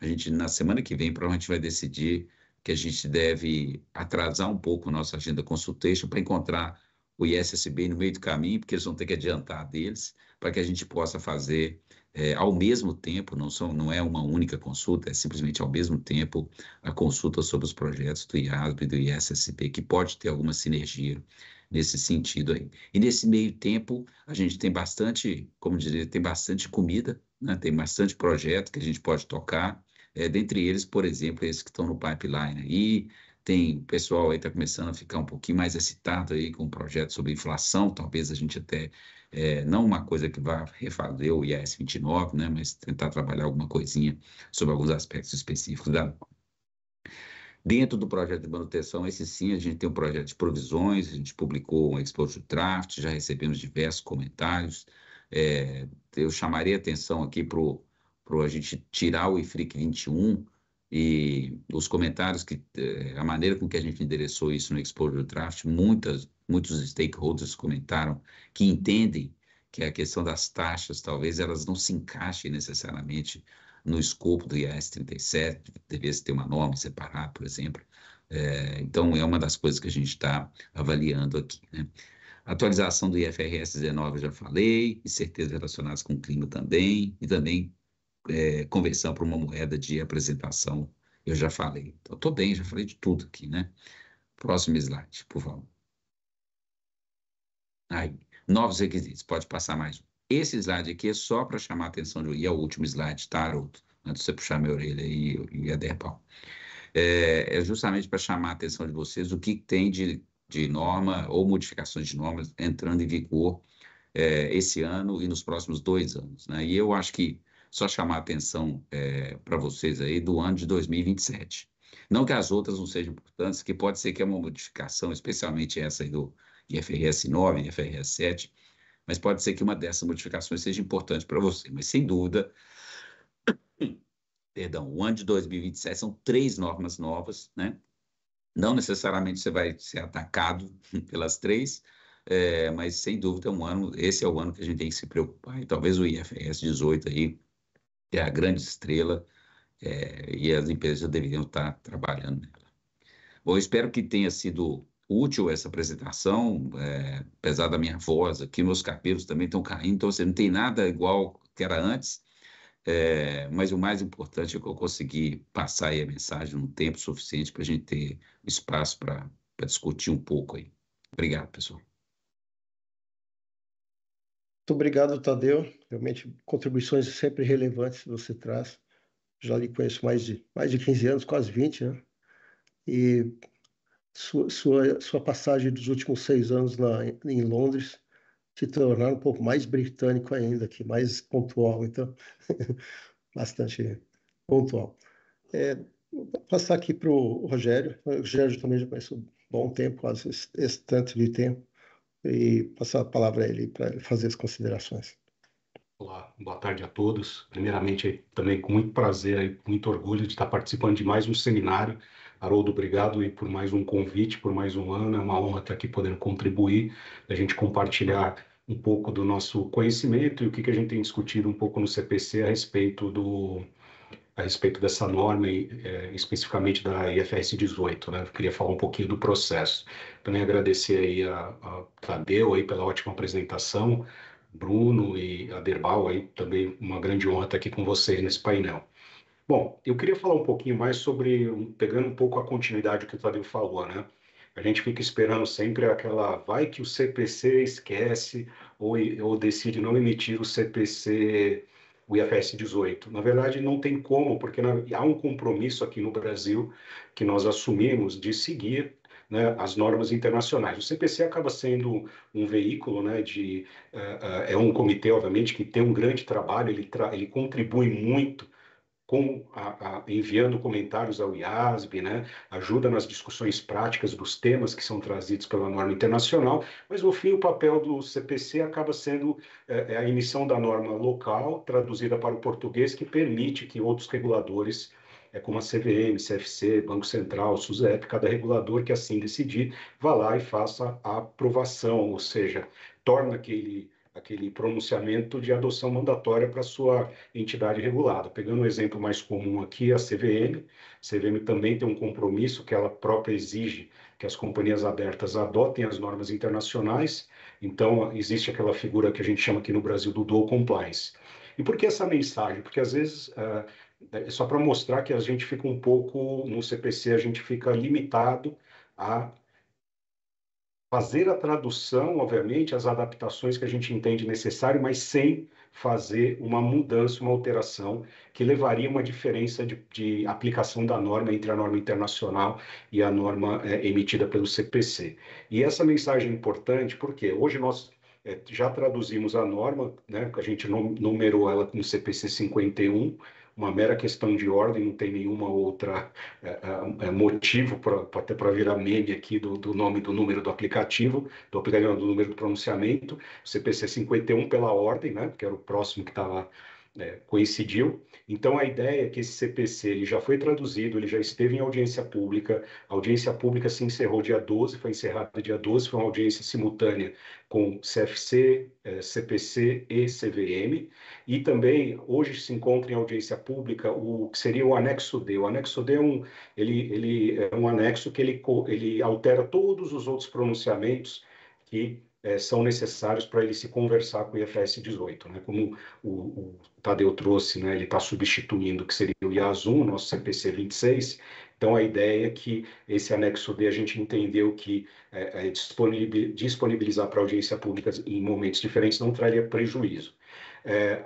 a gente, na semana que vem, provavelmente vai decidir que a gente deve atrasar um pouco a nossa agenda consultation para encontrar o ISSB no meio do caminho, porque eles vão ter que adiantar deles, para que a gente possa fazer ao mesmo tempo, não é uma única consulta, é simplesmente ao mesmo tempo a consulta sobre os projetos do IASB e do ISSP, que pode ter alguma sinergia nesse sentido aí. E nesse meio tempo, a gente tem bastante, como dizer, tem bastante comida, né? Tem bastante projeto que a gente pode tocar, dentre eles, por exemplo, esses que estão no pipeline aí. Tem pessoal aí que está começando a ficar um pouquinho mais excitado aí com o projeto sobre inflação, talvez a gente até, não uma coisa que vá refazer o IAS 29, né, mas tentar trabalhar alguma coisinha sobre alguns aspectos específicos da norma. Dentro do projeto de manutenção, esse sim, a gente tem um projeto de provisões, a gente publicou um exposure draft, já recebemos diversos comentários. Eu chamaria atenção aqui para a gente tirar o IFRIC 21 e os comentários, a maneira com que a gente endereçou isso no exposure draft, muitos stakeholders comentaram que entendem que a questão das taxas, talvez elas não se encaixem necessariamente no escopo do IAS 37, devia-se ter uma norma separada, por exemplo. Então, é uma das coisas que a gente está avaliando aqui, né? Atualização do IFRS 19, eu já falei, incertezas relacionadas com o clima também, e também conversão para uma moeda de apresentação, eu já falei. Então, estou bem, já falei de tudo aqui, né? Próximo slide, por favor. Aí, novos requisitos, pode passar mais um. Esse slide aqui é só para chamar a atenção, e é o último slide, tá, Haroldo? Antes de você puxar minha orelha e a Derbal. É justamente para chamar a atenção de vocês o que tem de norma ou modificações de normas entrando em vigor esse ano e nos próximos 2 anos, né? E eu acho que só chamar a atenção para vocês aí do ano de 2027. Não que as outras não sejam importantes, que pode ser que é uma modificação, especialmente essa aí do IFRS 9, IFRS 7, mas pode ser que uma dessas modificações seja importante para você. Mas, sem dúvida, perdão, o ano de 2027 são 3 normas novas, né? Não necessariamente você vai ser atacado pelas 3, mas, sem dúvida, esse é o ano que a gente tem que se preocupar. E talvez o IFRS 18 aí é a grande estrela, e as empresas já deveriam estar trabalhando nela. Bom, eu espero que tenha sido útil essa apresentação, apesar da minha voz aqui, meus cabelos também estão caindo, então você não tem nada igual que era antes, mas o mais importante é que eu consegui passar aí a mensagem num tempo suficiente para a gente ter espaço para discutir um pouco aí. Obrigado, pessoal. Muito obrigado, Tadeu. Realmente, contribuições sempre relevantes que você traz. Já lhe conheço mais de 15 anos, quase 20, né? E sua passagem dos últimos 6 anos lá em Londres te tornaram um pouco mais britânico ainda, aqui, mais pontual, então, bastante pontual. Vou passar aqui para o Rogério. O Rogério também já conheço um bom tempo, quase esse tanto de tempo, e passar a palavra a ele para ele fazer as considerações. Olá, boa tarde a todos. Primeiramente, também com muito prazer e muito orgulho de estar participando de mais um seminário. Haroldo, obrigado por mais um convite, por mais um ano. É uma honra estar aqui podendo contribuir, a gente compartilhar um pouco do nosso conhecimento e o que a gente tem discutido um pouco no CPC a respeito dessa norma, especificamente da IFRS 18, né? Eu queria falar um pouquinho do processo. Também agradecer aí a Tadeu aí pela ótima apresentação, Bruno e a Derbal aí, também uma grande honra estar aqui com vocês nesse painel. Bom, eu queria falar um pouquinho mais pegando um pouco a continuidade do que o Tadeu falou, né? A gente fica esperando sempre vai que o CPC esquece ou decide não emitir o CPC, o IFRS 18. Na verdade, não tem como, porque há um compromisso aqui no Brasil que nós assumimos de seguir, né, as normas internacionais. O CPC acaba sendo um veículo, né, é um comitê, obviamente, que tem um grande trabalho, ele contribui muito enviando comentários ao IASB, né? Ajuda nas discussões práticas dos temas que são trazidos pela norma internacional, mas no fim o papel do CPC acaba sendo a emissão da norma local, traduzida para o português, que permite que outros reguladores, como a CVM, CFC, Banco Central, SUSEP, cada regulador que assim decidir, vá lá e faça a aprovação, ou seja, torna aquele pronunciamento de adoção mandatória para sua entidade regulada. Pegando um exemplo mais comum aqui, a CVM. A CVM também tem um compromisso que ela própria exige que as companhias abertas adotem as normas internacionais. Então, existe aquela figura que a gente chama aqui no Brasil do dual compliance. E por que essa mensagem? Porque às vezes, só para mostrar que a gente fica um pouco, no CPC, a gente fica limitado a fazer a tradução, obviamente, as adaptações que a gente entende necessário, mas sem fazer uma mudança, uma alteração que levaria a uma diferença de aplicação da norma entre a norma internacional e a norma emitida pelo CPC. E essa mensagem é importante porque hoje nós já traduzimos a norma, né, a gente numerou ela no CPC 51, uma mera questão de ordem, não tem nenhuma outra motivo até para virar meme aqui do nome do número do aplicativo do número do pronunciamento, CPC 51 pela ordem, né, que era o próximo que estava coincidiu. Então, a ideia é que esse CPC ele já foi traduzido, ele já esteve em audiência pública, a audiência pública se encerrou dia 12, foi encerrada dia 12, foi uma audiência simultânea com CFC, CPC e CVM, e também hoje se encontra em audiência pública o que seria o anexo D. O anexo D ele é um anexo que ele altera todos os outros pronunciamentos que são necessários para ele se conversar com o IFRS 18, né? Como o Tadeu trouxe, né? Ele está substituindo o que seria o IAS 1, nosso CPC 26. Então, a ideia é que esse anexo D a gente entendeu que disponibilizar para audiência pública em momentos diferentes não traria prejuízo.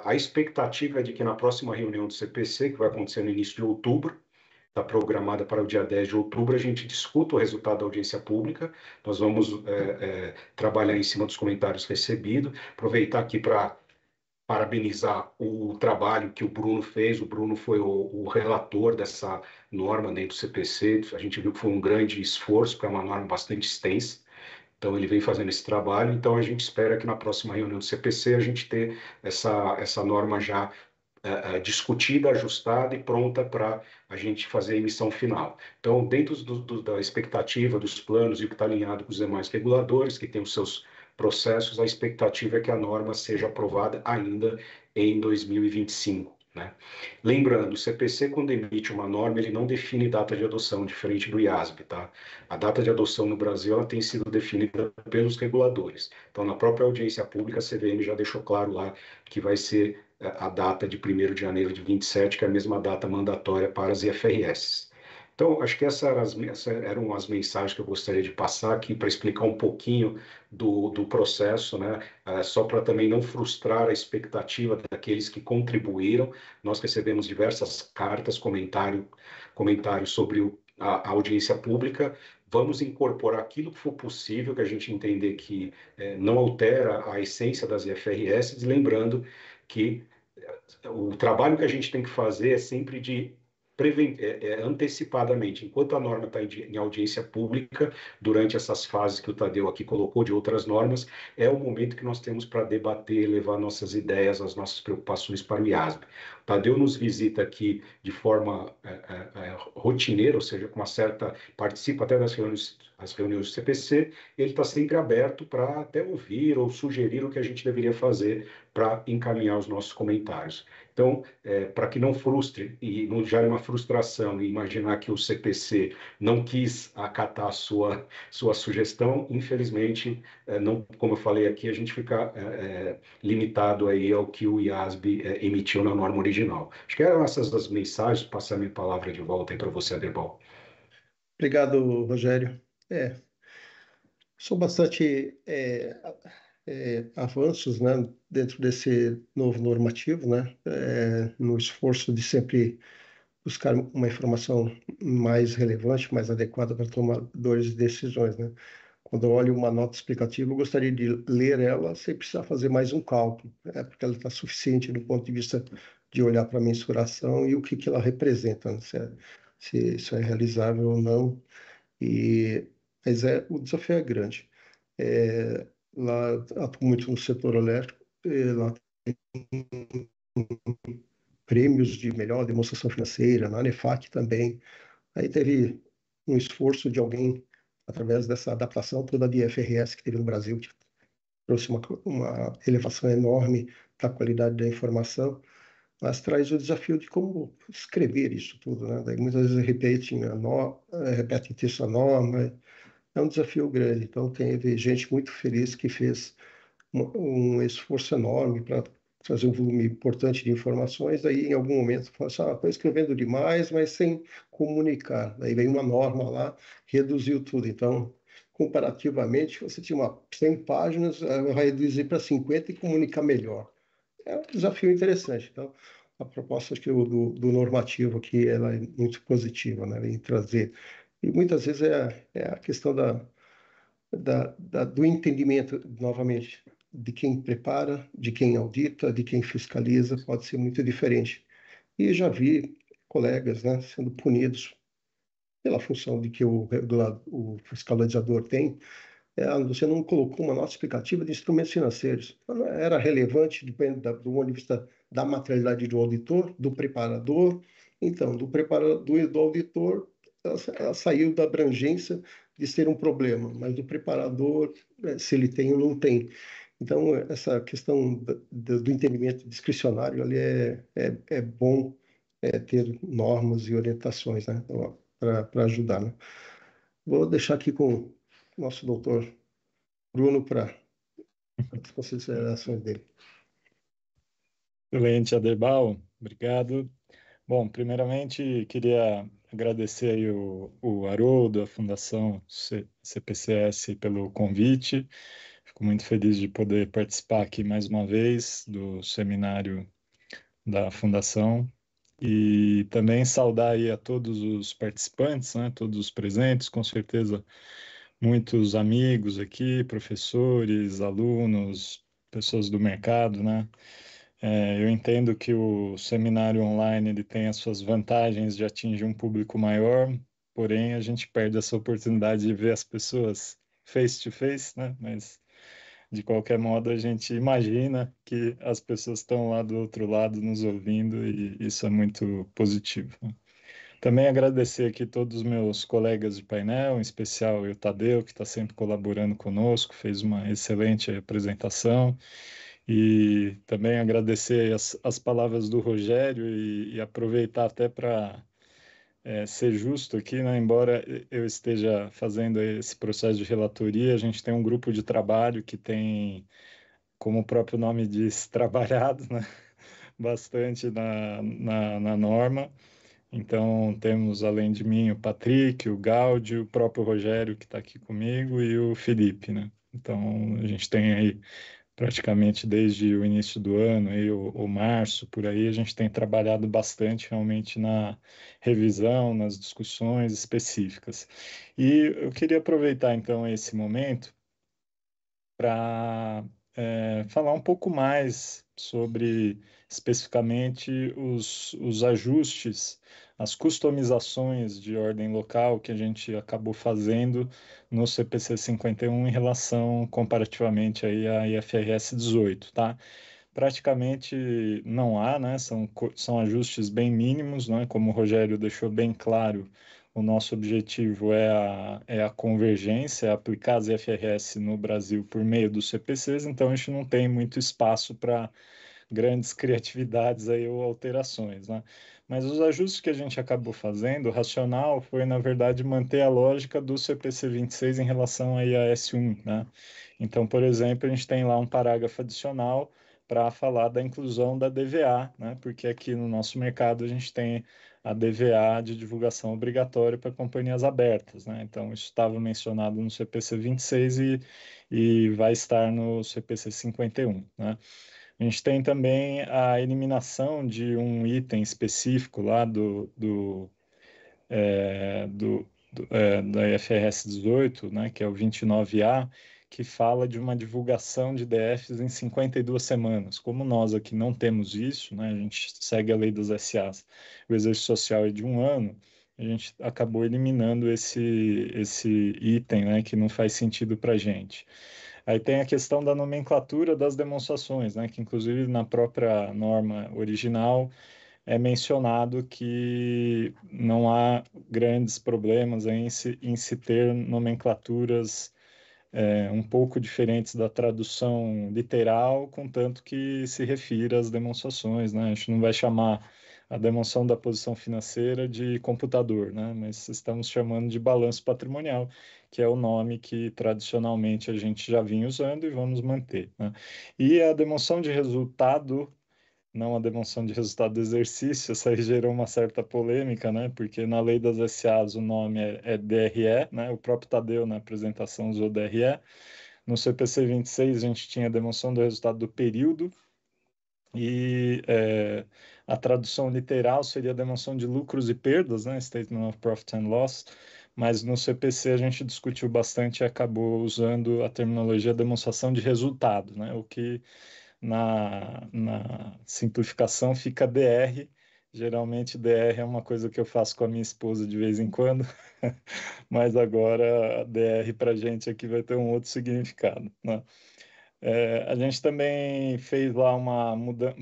A expectativa é de que na próxima reunião do CPC, que vai acontecer no início de outubro, está programada para o dia 10 de outubro, a gente discuta o resultado da audiência pública, nós vamos trabalhar em cima dos comentários recebidos, aproveitar aqui para parabenizar o trabalho que o Bruno fez, o Bruno foi o relator dessa norma dentro do CPC, a gente viu que foi um grande esforço, porque é uma norma bastante extensa, então ele vem fazendo esse trabalho, então a gente espera que na próxima reunião do CPC a gente ter essa norma já discutida, ajustada e pronta para a gente fazer a emissão final. Então, dentro da expectativa, dos planos e o que está alinhado com os demais reguladores, que têm os seus processos, a expectativa é que a norma seja aprovada ainda em 2025. Né? Lembrando, o CPC, quando emite uma norma, ele não define data de adoção, diferente do IASB. Tá? A data de adoção no Brasil ela tem sido definida pelos reguladores. Então, na própria audiência pública, a CVM já deixou claro lá que vai ser a data de 1º de janeiro de 27, que é a mesma data mandatória para as IFRS. Então, acho que essas eram as mensagens que eu gostaria de passar aqui para explicar um pouquinho do processo, né? Só para também não frustrar a expectativa daqueles que contribuíram. Nós recebemos diversas cartas, comentários sobre a audiência pública. Vamos incorporar aquilo que for possível, que a gente entender que não altera a essência das IFRS, lembrando que o trabalho que a gente tem que fazer é sempre de antecipadamente, enquanto a norma está em audiência pública, durante essas fases que o Tadeu aqui colocou de outras normas, é o momento que nós temos para debater, levar nossas ideias, as nossas preocupações para o IASB. O Tadeu nos visita aqui de forma rotineira, ou seja, com uma certa... participa até das reuniões do CPC, ele está sempre aberto para até ouvir ou sugerir o que a gente deveria fazer para encaminhar os nossos comentários. Então, para que não frustre e não gere uma frustração e imaginar que o CPC não quis acatar a sua sugestão, infelizmente, não, como eu falei aqui, a gente fica limitado aí ao que o IASB emitiu na norma original. Acho que eram essas as mensagens, passar a minha palavra de volta aí para você, Aderbal. Obrigado, Rogério. São bastante avanços, né, dentro desse novo normativo, né, no esforço de sempre buscar uma informação mais relevante, mais adequada para tomadores de decisões, né. Quando eu olho uma nota explicativa, eu gostaria de ler ela sem precisar fazer mais um cálculo, porque ela está suficiente do ponto de vista de olhar para a mensuração e o que ela representa, né, se isso é realizável ou não. Mas o desafio é grande. Lá atuo muito no setor elétrico, lá tem prêmios de melhor demonstração financeira, na ANEFAC também. Aí teve um esforço de alguém, através dessa adaptação toda de IFRS que teve no Brasil, que trouxe uma elevação enorme da qualidade da informação, mas traz o desafio de como escrever isso tudo, né? Daí muitas vezes repetem texto a norma, é um desafio grande. Então, teve gente muito feliz que fez um esforço enorme para trazer um volume importante de informações, aí em algum momento fala assim, estou escrevendo demais, mas sem comunicar. Aí vem uma norma lá, reduziu tudo. Então, comparativamente, você tinha 100 páginas, vai reduzir para 50 e comunicar melhor. É um desafio interessante. Então, a proposta acho que do normativo aqui ela é muito positiva, né, em trazer. E muitas vezes é a questão do entendimento, novamente, de quem prepara, de quem audita, de quem fiscaliza, pode ser muito diferente. E já vi colegas, né, sendo punidos pela função de que o fiscalizador tem. Você não colocou uma nota explicativa de instrumentos financeiros. Então, era relevante, depende do ponto de vista da materialidade do auditor, do preparador. Então, do preparador e do auditor, ela saiu da abrangência de ser um problema, mas do preparador, se ele tem ou não tem. Então, essa questão do entendimento discricionário ali é bom ter normas e orientações, né, para ajudar, né? Vou deixar aqui com o nosso doutor Bruno para as considerações dele. Excelente, Aderbal, obrigado. Bom, primeiramente queria agradecer aí o Haroldo, a Fundação CPCS pelo convite. Fico muito feliz de poder participar aqui mais uma vez do seminário da Fundação e também saudar aí a todos os participantes, né, todos os presentes, com certeza muitos amigos aqui, professores, alunos, pessoas do mercado, né? Eu entendo que o seminário online ele tem as suas vantagens de atingir um público maior, porém a gente perde essa oportunidade de ver as pessoas face to face, né? Mas de qualquer modo a gente imagina que as pessoas estão lá do outro lado nos ouvindo e isso é muito positivo, né? Também agradecer aqui todos os meus colegas de painel, em especial o Tadeu, que está sempre colaborando conosco, fez uma excelente apresentação. E também agradecer as palavras do Rogério e aproveitar até para ser justo aqui, né? Embora eu esteja fazendo esse processo de relatoria, a gente tem um grupo de trabalho que tem, como o próprio nome diz, trabalhado, né? Bastante na norma. Então, temos, além de mim, o Patrick, o Gáudio, o próprio Rogério, que está aqui comigo, e o Felipe, né? Então, a gente tem aí praticamente desde o início do ano, aí, o março, por aí, a gente tem trabalhado bastante realmente na revisão, nas discussões específicas. E eu queria aproveitar, então, esse momento para falar um pouco mais sobre especificamente os ajustes, as customizações de ordem local que a gente acabou fazendo no CPC 51 em relação comparativamente aí à IFRS 18, tá? Praticamente não há, né? São ajustes bem mínimos, né? Como o Rogério deixou bem claro, o nosso objetivo é a convergência, é aplicar as IFRS no Brasil por meio dos CPCs, então a gente não tem muito espaço para grandes criatividades aí ou alterações, né? Mas os ajustes que a gente acabou fazendo, o racional foi, na verdade, manter a lógica do CPC 26 em relação à IAS 1, né? Então, por exemplo, a gente tem lá um parágrafo adicional para falar da inclusão da DVA, né? Porque aqui no nosso mercado a gente tem a DVA de divulgação obrigatória para companhias abertas, né? Então, isso estava mencionado no CPC 26 e vai estar no CPC 51, né? A gente tem também a eliminação de um item específico lá da IFRS 18, né, que é o 29A, que fala de uma divulgação de DFs em 52 semanas. Como nós aqui não temos isso, né, a gente segue a lei das SAs, o exercício social é de 1 ano, a gente acabou eliminando esse item, né, que não faz sentido para a gente. Aí tem a questão da nomenclatura das demonstrações, né, que inclusive na própria norma original é mencionado que não há grandes problemas em se ter nomenclaturas um pouco diferentes da tradução literal, contanto que se refira às demonstrações, né? A gente não vai chamar a demonstração da posição financeira de computador, né? Mas estamos chamando de balanço patrimonial, que é o nome que tradicionalmente a gente já vinha usando e vamos manter, né? E a demonstração de resultado, não a demonstração de resultado do exercício, isso aí gerou uma certa polêmica, né? Porque na lei das SAs o nome é DRE, né? O próprio Tadeu na apresentação usou DRE. No CPC 26 a gente tinha a demonstração do resultado do período e a tradução literal seria a demonstração de lucros e perdas, né? Statement of Profit and Loss. Mas no CPC a gente discutiu bastante e acabou usando a terminologia demonstração de resultado, né? O que na simplificação fica DR. Geralmente DR é uma coisa que eu faço com a minha esposa de vez em quando, mas agora DR para a gente aqui vai ter um outro significado, né? A gente também fez lá uma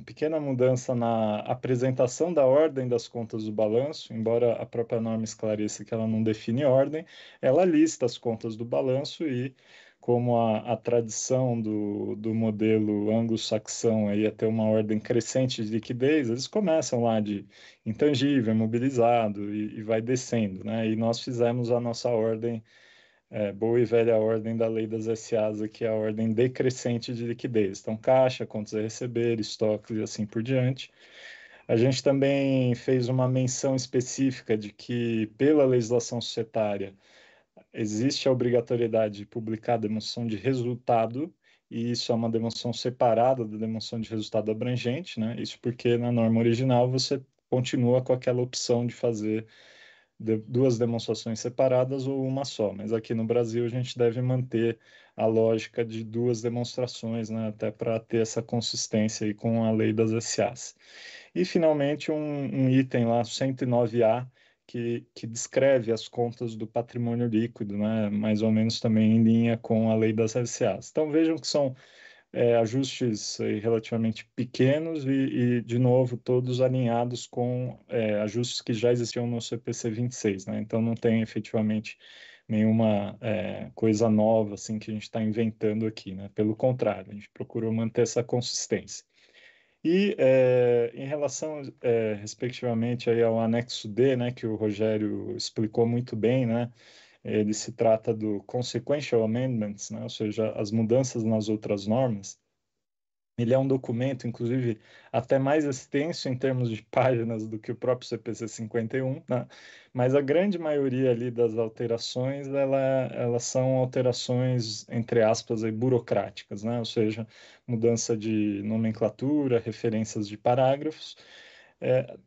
pequena mudança na apresentação da ordem das contas do balanço, embora a própria norma esclareça que ela não define ordem, ela lista as contas do balanço e, como a tradição do modelo anglo-saxão é ter uma ordem crescente de liquidez, eles começam lá de intangível, imobilizado e vai descendo, né? E nós fizemos a nossa ordem boa e velha ordem da lei das SAs, que é a ordem decrescente de liquidez. Então, caixa, contas a receber, estoques e assim por diante. A gente também fez uma menção específica de que, pela legislação societária, existe a obrigatoriedade de publicar a demonstração de resultado, e isso é uma demonstração separada da demonstração de resultado abrangente, né? Isso porque na norma original você continua com aquela opção de fazer duas demonstrações separadas ou uma só, mas aqui no Brasil a gente deve manter a lógica de duas demonstrações, né, até para ter essa consistência aí com a lei das SAs. E finalmente um item lá, 109A, que descreve as contas do patrimônio líquido, né, mais ou menos também em linha com a lei das SAs. Então vejam que são ajustes relativamente pequenos de novo, todos alinhados com ajustes que já existiam no CPC 26, né? Então, não tem efetivamente nenhuma coisa nova assim que a gente está inventando aqui, né? Pelo contrário, a gente procurou manter essa consistência. E em relação, respectivamente, aí ao anexo D, né, que o Rogério explicou muito bem, né? Ele se trata do Consequential Amendments, né? Ou seja, as mudanças nas outras normas. Ele é um documento, inclusive, até mais extenso em termos de páginas do que o próprio CPC 51, né? Mas a grande maioria ali das alterações, elas são alterações, entre aspas, aí, burocráticas, né? Ou seja, mudança de nomenclatura, referências de parágrafos.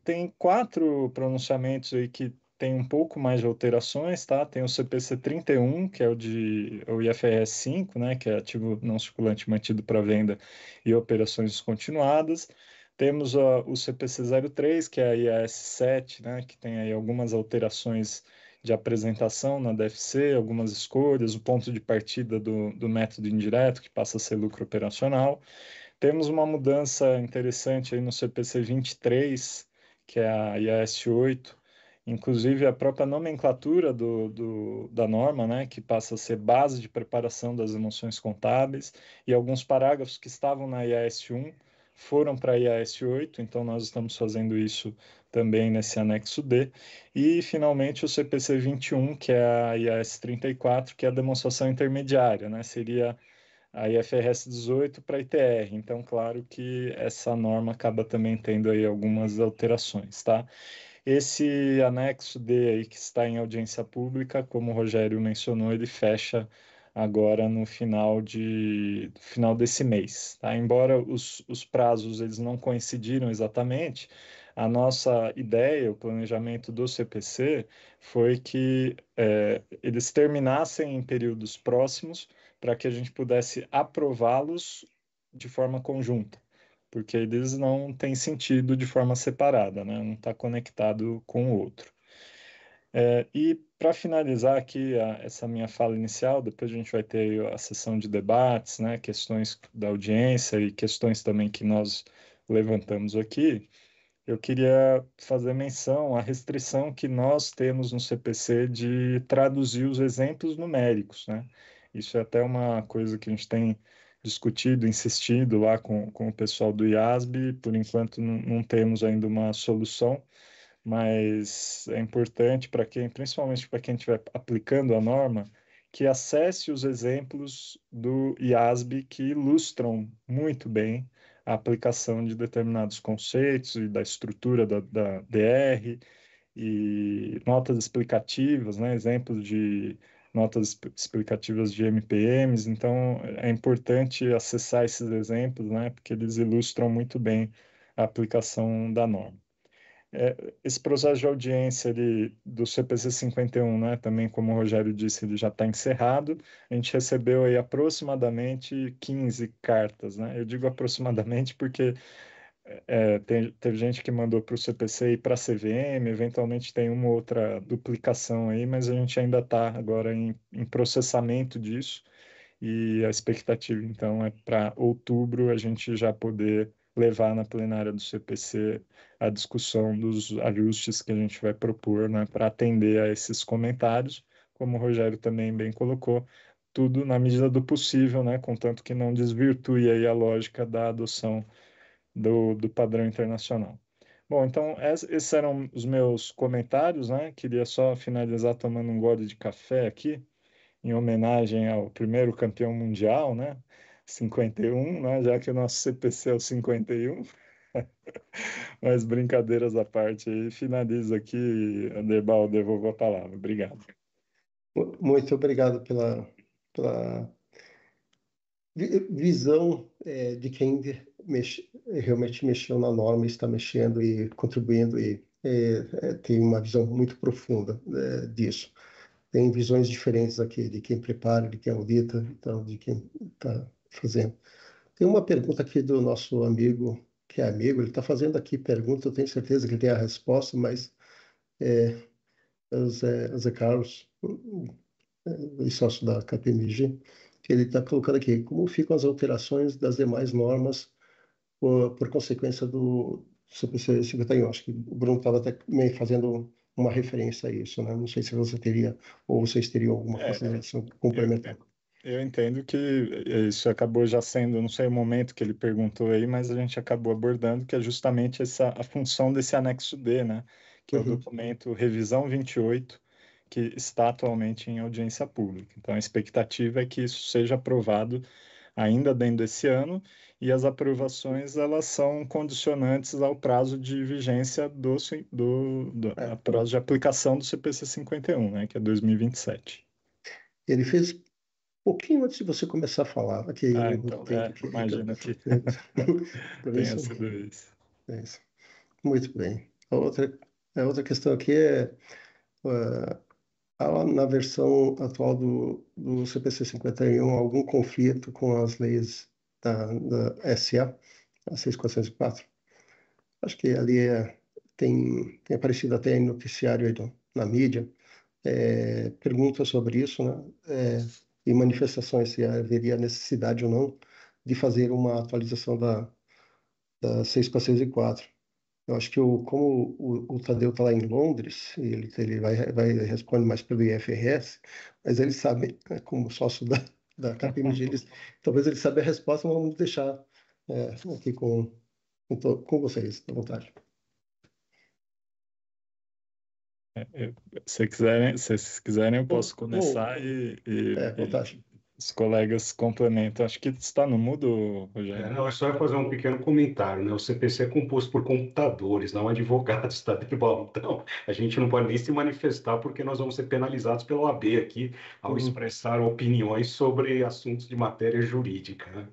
Tem 4 pronunciamentos aí que tem um pouco mais de alterações, tá? Tem o CPC 31, que é o IFRS 5, né? Que é ativo não circulante mantido para venda e operações descontinuadas. Temos o CPC 03, que é a IAS 7, né? Que tem aí algumas alterações de apresentação na DFC, algumas escolhas, o ponto de partida do método indireto, que passa a ser lucro operacional. Temos uma mudança interessante aí no CPC 23, que é a IAS 8, inclusive a própria nomenclatura da norma, né, que passa a ser base de preparação das emoções contábeis, e alguns parágrafos que estavam na IAS 1 foram para a IAS 8, então nós estamos fazendo isso também nesse anexo D. E, finalmente, o CPC 21, que é a IAS 34, que é a demonstração intermediária, né, seria a IFRS 18 para a ITR. Então, claro que essa norma acaba também tendo aí algumas alterações, tá? Esse anexo D aí que está em audiência pública, como o Rogério mencionou, ele fecha agora no final desse mês, tá? Embora os prazos eles não coincidiram exatamente, a nossa ideia, o planejamento do CPC foi que eles terminassem em períodos próximos para que a gente pudesse aprová-los de forma conjunta, porque eles não têm sentido de forma separada, né? Um está conectado com o outro. E para finalizar aqui essa minha fala inicial, depois a gente vai ter a sessão de debates, né? Questões da audiência e questões também que nós levantamos aqui. Eu queria fazer menção à restrição que nós temos no CPC de traduzir os exemplos numéricos, né? Isso é até uma coisa que a gente tem discutido, insistido lá com o pessoal do IASB. Por enquanto, não temos ainda uma solução, mas é importante para quem, principalmente para quem estiver aplicando a norma, que acesse os exemplos do IASB que ilustram muito bem a aplicação de determinados conceitos e da estrutura da DR e notas explicativas, né? Exemplos de notas explicativas de MPMs. Então, é importante acessar esses exemplos, né? Porque eles ilustram muito bem a aplicação da norma. Esse processo de audiência do CPC 51, né, também como o Rogério disse, ele já está encerrado. A gente recebeu aí aproximadamente 15 cartas, né? Eu digo aproximadamente porque teve gente que mandou para o CPC e para a CVM, eventualmente tem uma outra duplicação aí, mas a gente ainda está agora em processamento disso. E a expectativa, então, é para outubro a gente já poder levar na plenária do CPC a discussão dos ajustes que a gente vai propor, né, para atender a esses comentários, como o Rogério também bem colocou, tudo na medida do possível, né, contanto que não desvirtue aí a lógica da adoção do padrão internacional. Bom, então esses eram os meus comentários, né? Queria só finalizar tomando um gole de café aqui em homenagem ao primeiro campeão mundial, né? 51, né? Já que o nosso CPC é o 51. Mas brincadeiras à parte aí, finalizo aqui, Anderbal, devolvo a palavra. Obrigado. Muito obrigado pela visão de quem realmente mexeu na norma, está mexendo e contribuindo e tem uma visão muito profunda disso. Tem visões diferentes aqui de quem prepara, de quem audita, então de quem está fazendo. Tem uma pergunta aqui do nosso amigo, que é amigo, ele está fazendo aqui pergunta, eu tenho certeza que ele tem a resposta, mas o Zé Carlos, o sócio da KPMG, ele está colocando aqui, como ficam as alterações das demais normas por consequência do CPC 51? Acho que o Bruno estava até meio fazendo uma referência a isso, né? Não sei se você teria, ou vocês teriam alguma consideração complementar. Eu entendo que isso acabou já sendo, não sei o momento que ele perguntou aí, mas a gente acabou abordando que é justamente a função desse anexo D, né? Que é o documento Revisão 28, que está atualmente em audiência pública. Então, a expectativa é que isso seja aprovado ainda dentro desse ano, e as aprovações elas são condicionantes ao prazo de vigência prazo de aplicação do CPC 51, né? Que é 2027. Ele fez pouquinho antes de você começar a falar. Aqui, Então, imagina que tenha sido isso. É isso. Muito bem. A outra questão aqui na versão atual do CPC 51, algum conflito com as leis da SA, a 6404? Acho que ali tem aparecido até em noticiário aí na mídia, perguntas sobre isso, né? E manifestações se haveria necessidade ou não de fazer uma atualização da 6 para 6.4. Eu acho que como o Tadeu está lá em Londres, e ele vai responder mais pelo IFRS, mas ele sabe, né, como sócio da KPMG, talvez ele saiba a resposta, mas vamos deixar aqui com vocês, à vontade. Se vocês quiserem, eu posso começar e vontade. Os colegas complementam. Acho que está no mudo, Rogério. Não, é só fazer um pequeno comentário, né? O CPC é composto por computadores, não advogados, tá, Deribal? Então, a gente não pode nem se manifestar porque nós vamos ser penalizados pela OAB aqui ao expressar opiniões sobre assuntos de matéria jurídica, né?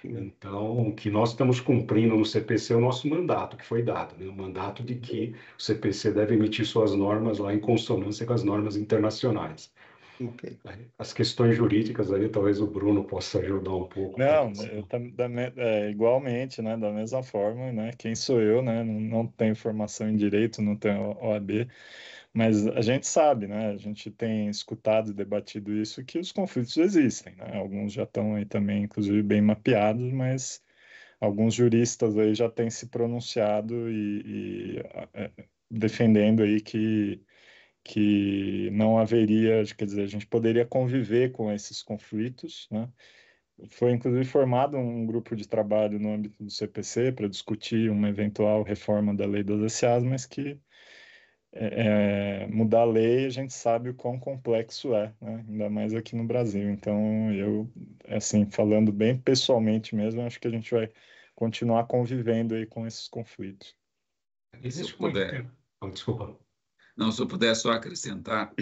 Então, o que nós estamos cumprindo no CPC é o nosso mandato que foi dado, né? O mandato de que o CPC deve emitir suas normas lá em consonância com as normas internacionais. Okay. As questões jurídicas aí, talvez o Bruno possa ajudar um pouco. Não, igualmente, né? Da mesma forma, né? Quem sou eu, né? Não tenho formação em direito, não tenho OAB, mas a gente sabe, né? A gente tem escutado e debatido isso, que os conflitos existem, né? Alguns já estão aí também, inclusive, bem mapeados, mas alguns juristas aí já têm se pronunciado e defendendo aí que não haveria, quer dizer, a gente poderia conviver com esses conflitos, né? foi inclusive formado um grupo de trabalho no âmbito do CPC para discutir uma eventual reforma da lei das SAs, mas que mudar a lei a gente sabe o quão complexo é, né? Ainda mais aqui no Brasil. Então, eu, assim, falando bem pessoalmente mesmo, acho que a gente vai continuar convivendo aí com esses conflitos. Existe uma... Desculpa. Não, se eu puder só acrescentar,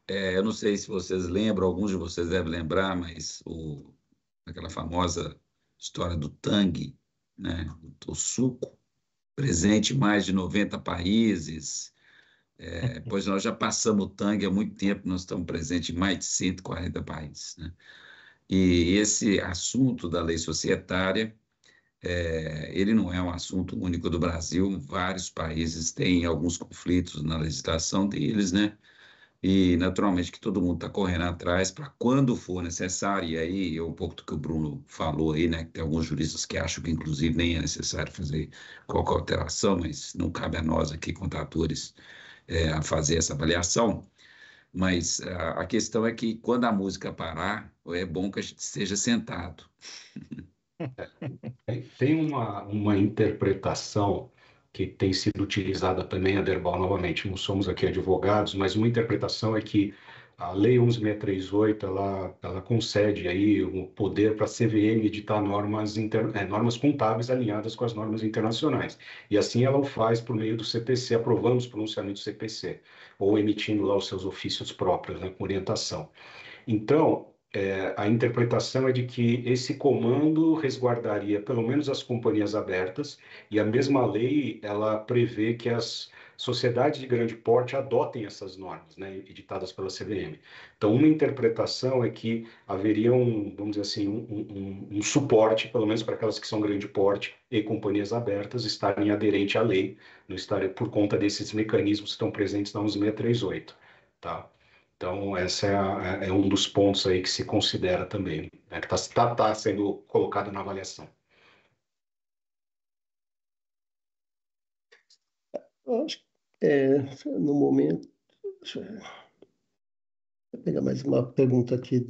eu não sei se vocês lembram, alguns de vocês devem lembrar, mas aquela famosa história do Tang, né? O suco, presente em mais de 90 países. Pois nós já passamos o Tang há muito tempo, nós estamos presentes em mais de 140 países, né? E esse assunto da lei societária, ele não é um assunto único do Brasil, vários países têm alguns conflitos na legislação deles, né? E, naturalmente, que todo mundo está correndo atrás para quando for necessário, e aí é um pouco do que o Bruno falou aí, né? Que tem alguns juristas que acham que, inclusive, nem é necessário fazer qualquer alteração, mas não cabe a nós aqui, contadores, a fazer essa avaliação. Mas a questão é que, quando a música parar, é bom que a gente esteja sentado. Tem uma interpretação que tem sido utilizada também, Aderbal, novamente, não somos aqui advogados, mas uma interpretação é que a Lei 11.638, ela concede aí um poder para a CVM editar normas contábeis alinhadas com as normas internacionais. E assim ela o faz por meio do CPC, aprovando os pronunciamentos do CPC, ou emitindo lá os seus ofícios próprios, né, com orientação. Então, a interpretação é de que esse comando resguardaria pelo menos as companhias abertas, e a mesma lei ela prevê que as sociedades de grande porte adotem essas normas, né, editadas pela CVM. Então, uma interpretação é que haveria vamos dizer assim, um suporte, pelo menos para aquelas que são grande porte e companhias abertas, estarem aderentes à lei, não estarem por conta desses mecanismos que estão presentes na 11.638, tá? Então, essa é um dos pontos aí que se considera também, né, que está sendo colocado na avaliação. Eu acho que, no momento, deixa eu pegar mais uma pergunta aqui.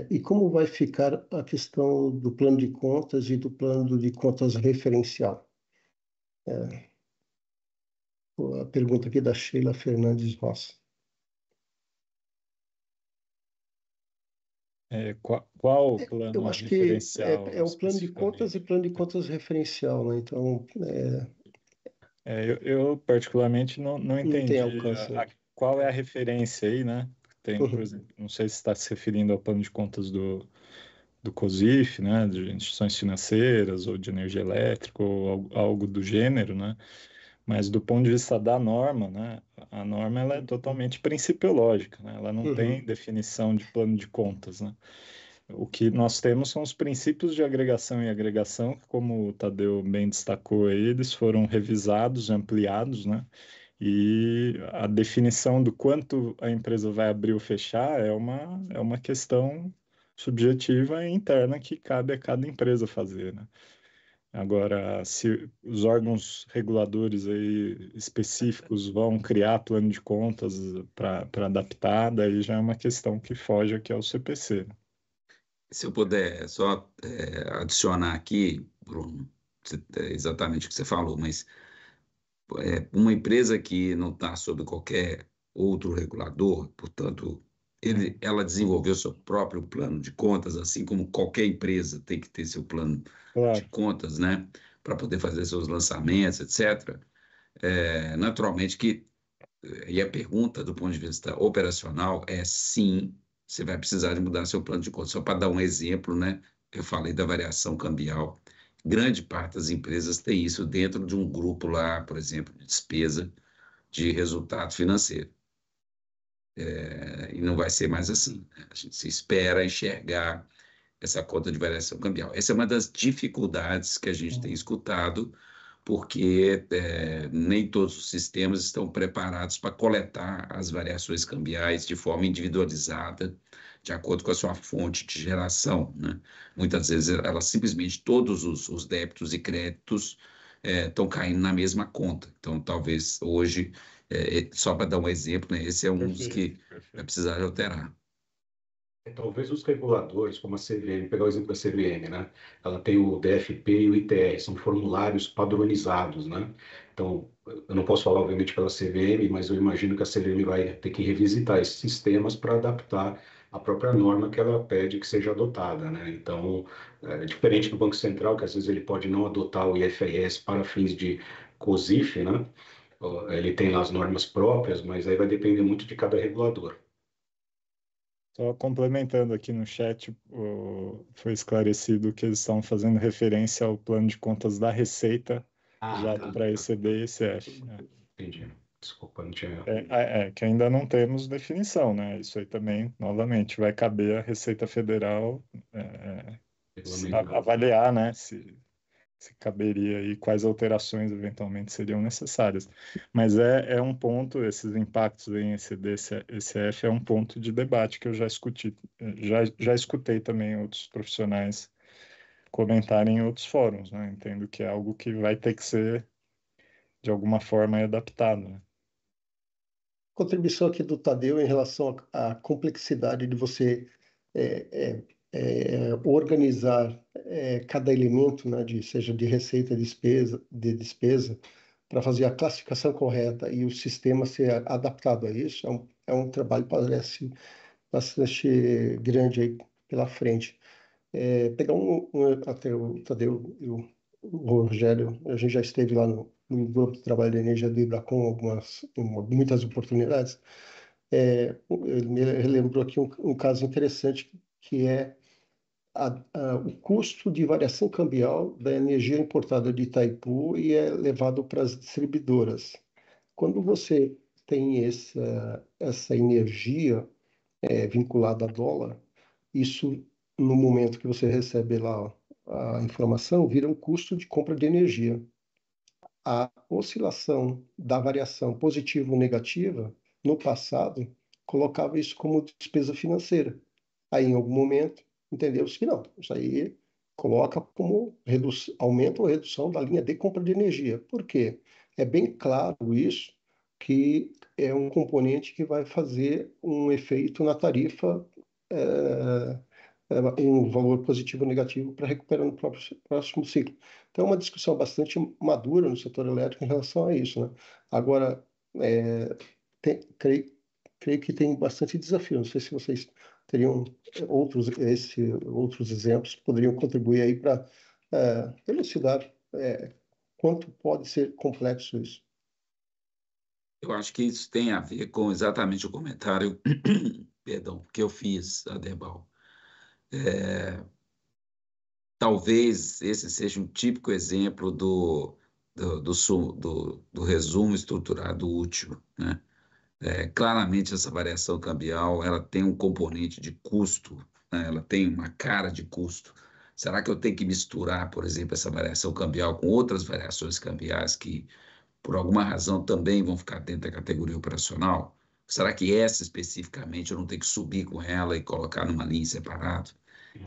E como vai ficar a questão do plano de contas e do plano de contas referencial? A pergunta aqui da Sheila Fernandes Roça. Qual o plano Eu acho que referencial é o plano de contas e plano de contas referencial, né? Então, eu particularmente não entendi tem alcance. qual é a referência aí, né? Tem, por exemplo, não sei se está se referindo ao plano de contas do COSIF, né? De instituições financeiras ou de energia elétrica ou algo do gênero, né? Mas do ponto de vista da norma, né? A norma ela é totalmente principiológica, né? Ela não tem definição de plano de contas, né? O que nós temos são os princípios de agregação e agregação, que, como o Tadeu bem destacou aí, eles foram revisados, ampliados, né? E a definição do quanto a empresa vai abrir ou fechar é uma questão subjetiva e interna que cabe a cada empresa fazer, né? Agora, se os órgãos reguladores aí específicos vão criar plano de contas para adaptar, daí já é uma questão que foge aqui ao CPC. Se eu puder só adicionar aqui, Bruno, exatamente o que você falou, mas uma empresa que não está sob qualquer outro regulador, portanto, ela desenvolveu seu próprio plano de contas, assim como qualquer empresa tem que ter seu plano de contas, né, para poder fazer seus lançamentos, etc. Naturalmente que, e a pergunta do ponto de vista operacional é sim, você vai precisar de mudar seu plano de contas. Só para dar um exemplo, né, eu falei da variação cambial. Grande parte das empresas tem isso dentro de um grupo lá, por exemplo, de despesa de resultado financeiro. E não vai ser mais assim, né? A gente se espera enxergar essa conta de variação cambial. Essa é uma das dificuldades que a gente tem escutado, porque nem todos os sistemas estão preparados para coletar as variações cambiais de forma individualizada, de acordo com a sua fonte de geração, né? Muitas vezes, simplesmente todos os débitos e créditos estão caindo na mesma conta. Então, talvez hoje, só para dar um exemplo, né, esse é um dos que vai precisar de alterar. Talvez os reguladores, como a CVM, pegar o exemplo da CVM, né? Ela tem o DFP e o ITR, são formulários padronizados, né? Então, eu não posso falar, obviamente, pela CVM, mas eu imagino que a CVM vai ter que revisitar esses sistemas para adaptar a própria norma que ela pede que seja adotada, né? Então, diferente do Banco Central, que às vezes ele pode não adotar o IFRS para fins de COSIF, né? Ele tem lá as normas próprias, mas aí vai depender muito de cada regulador. Só complementando aqui no chat, foi esclarecido que eles estão fazendo referência ao plano de contas da Receita, já Tá. para ECB e ECF. Entendi. Desculpa, não tinha. Que ainda não temos definição, né? Isso aí também, novamente, vai caber à Receita Federal avaliar, né? Se caberia e quais alterações eventualmente seriam necessárias. Mas é um ponto, esses impactos em ECD, ECF é um ponto de debate que eu já escutei também outros profissionais comentarem em outros fóruns, né? Entendo que é algo que vai ter que ser, de alguma forma, adaptado, né? Contribuição aqui do Tadeu em relação à complexidade de você organizar cada elemento, né, seja de receita, de despesa, para fazer a classificação correta e o sistema ser adaptado a isso. É um trabalho, parece, bastante grande aí pela frente. Pegar até o Tadeu e o Rogério, a gente já esteve lá no grupo de trabalho de energia do Ibracon, muitas oportunidades. Ele me relembrou aqui um caso interessante, que é o custo de variação cambial da energia importada de Itaipu e é levado para as distribuidoras. Quando você tem essa energia vinculada a dólar, isso, no momento que você recebe lá a informação, vira um custo de compra de energia. A oscilação da variação positiva ou negativa, no passado, colocava isso como despesa financeira. Aí, em algum momento, entendeu-se que não. Isso aí coloca como aumento ou redução da linha de compra de energia. Por quê? É bem claro isso, que é um componente que vai fazer um efeito na tarifa, é, um valor positivo ou negativo para recuperar no próximo ciclo. Então, é uma discussão bastante madura no setor elétrico em relação a isso, né? Agora, creio que tem bastante desafio. Não sei se vocês teriam outros exemplos que poderiam contribuir aí para elucidar quanto pode ser complexo isso. Eu acho que isso tem a ver com exatamente o comentário, perdão, que eu fiz, Adebal. Talvez esse seja um típico exemplo do resumo estruturado útil, né? Claramente essa variação cambial ela tem um componente de custo, né? Ela tem uma cara de custo. Será que eu tenho que misturar, por exemplo, essa variação cambial com outras variações cambiais que, por alguma razão, também vão ficar dentro da categoria operacional? Será que essa especificamente eu não tenho que subir com ela e colocar numa linha separada?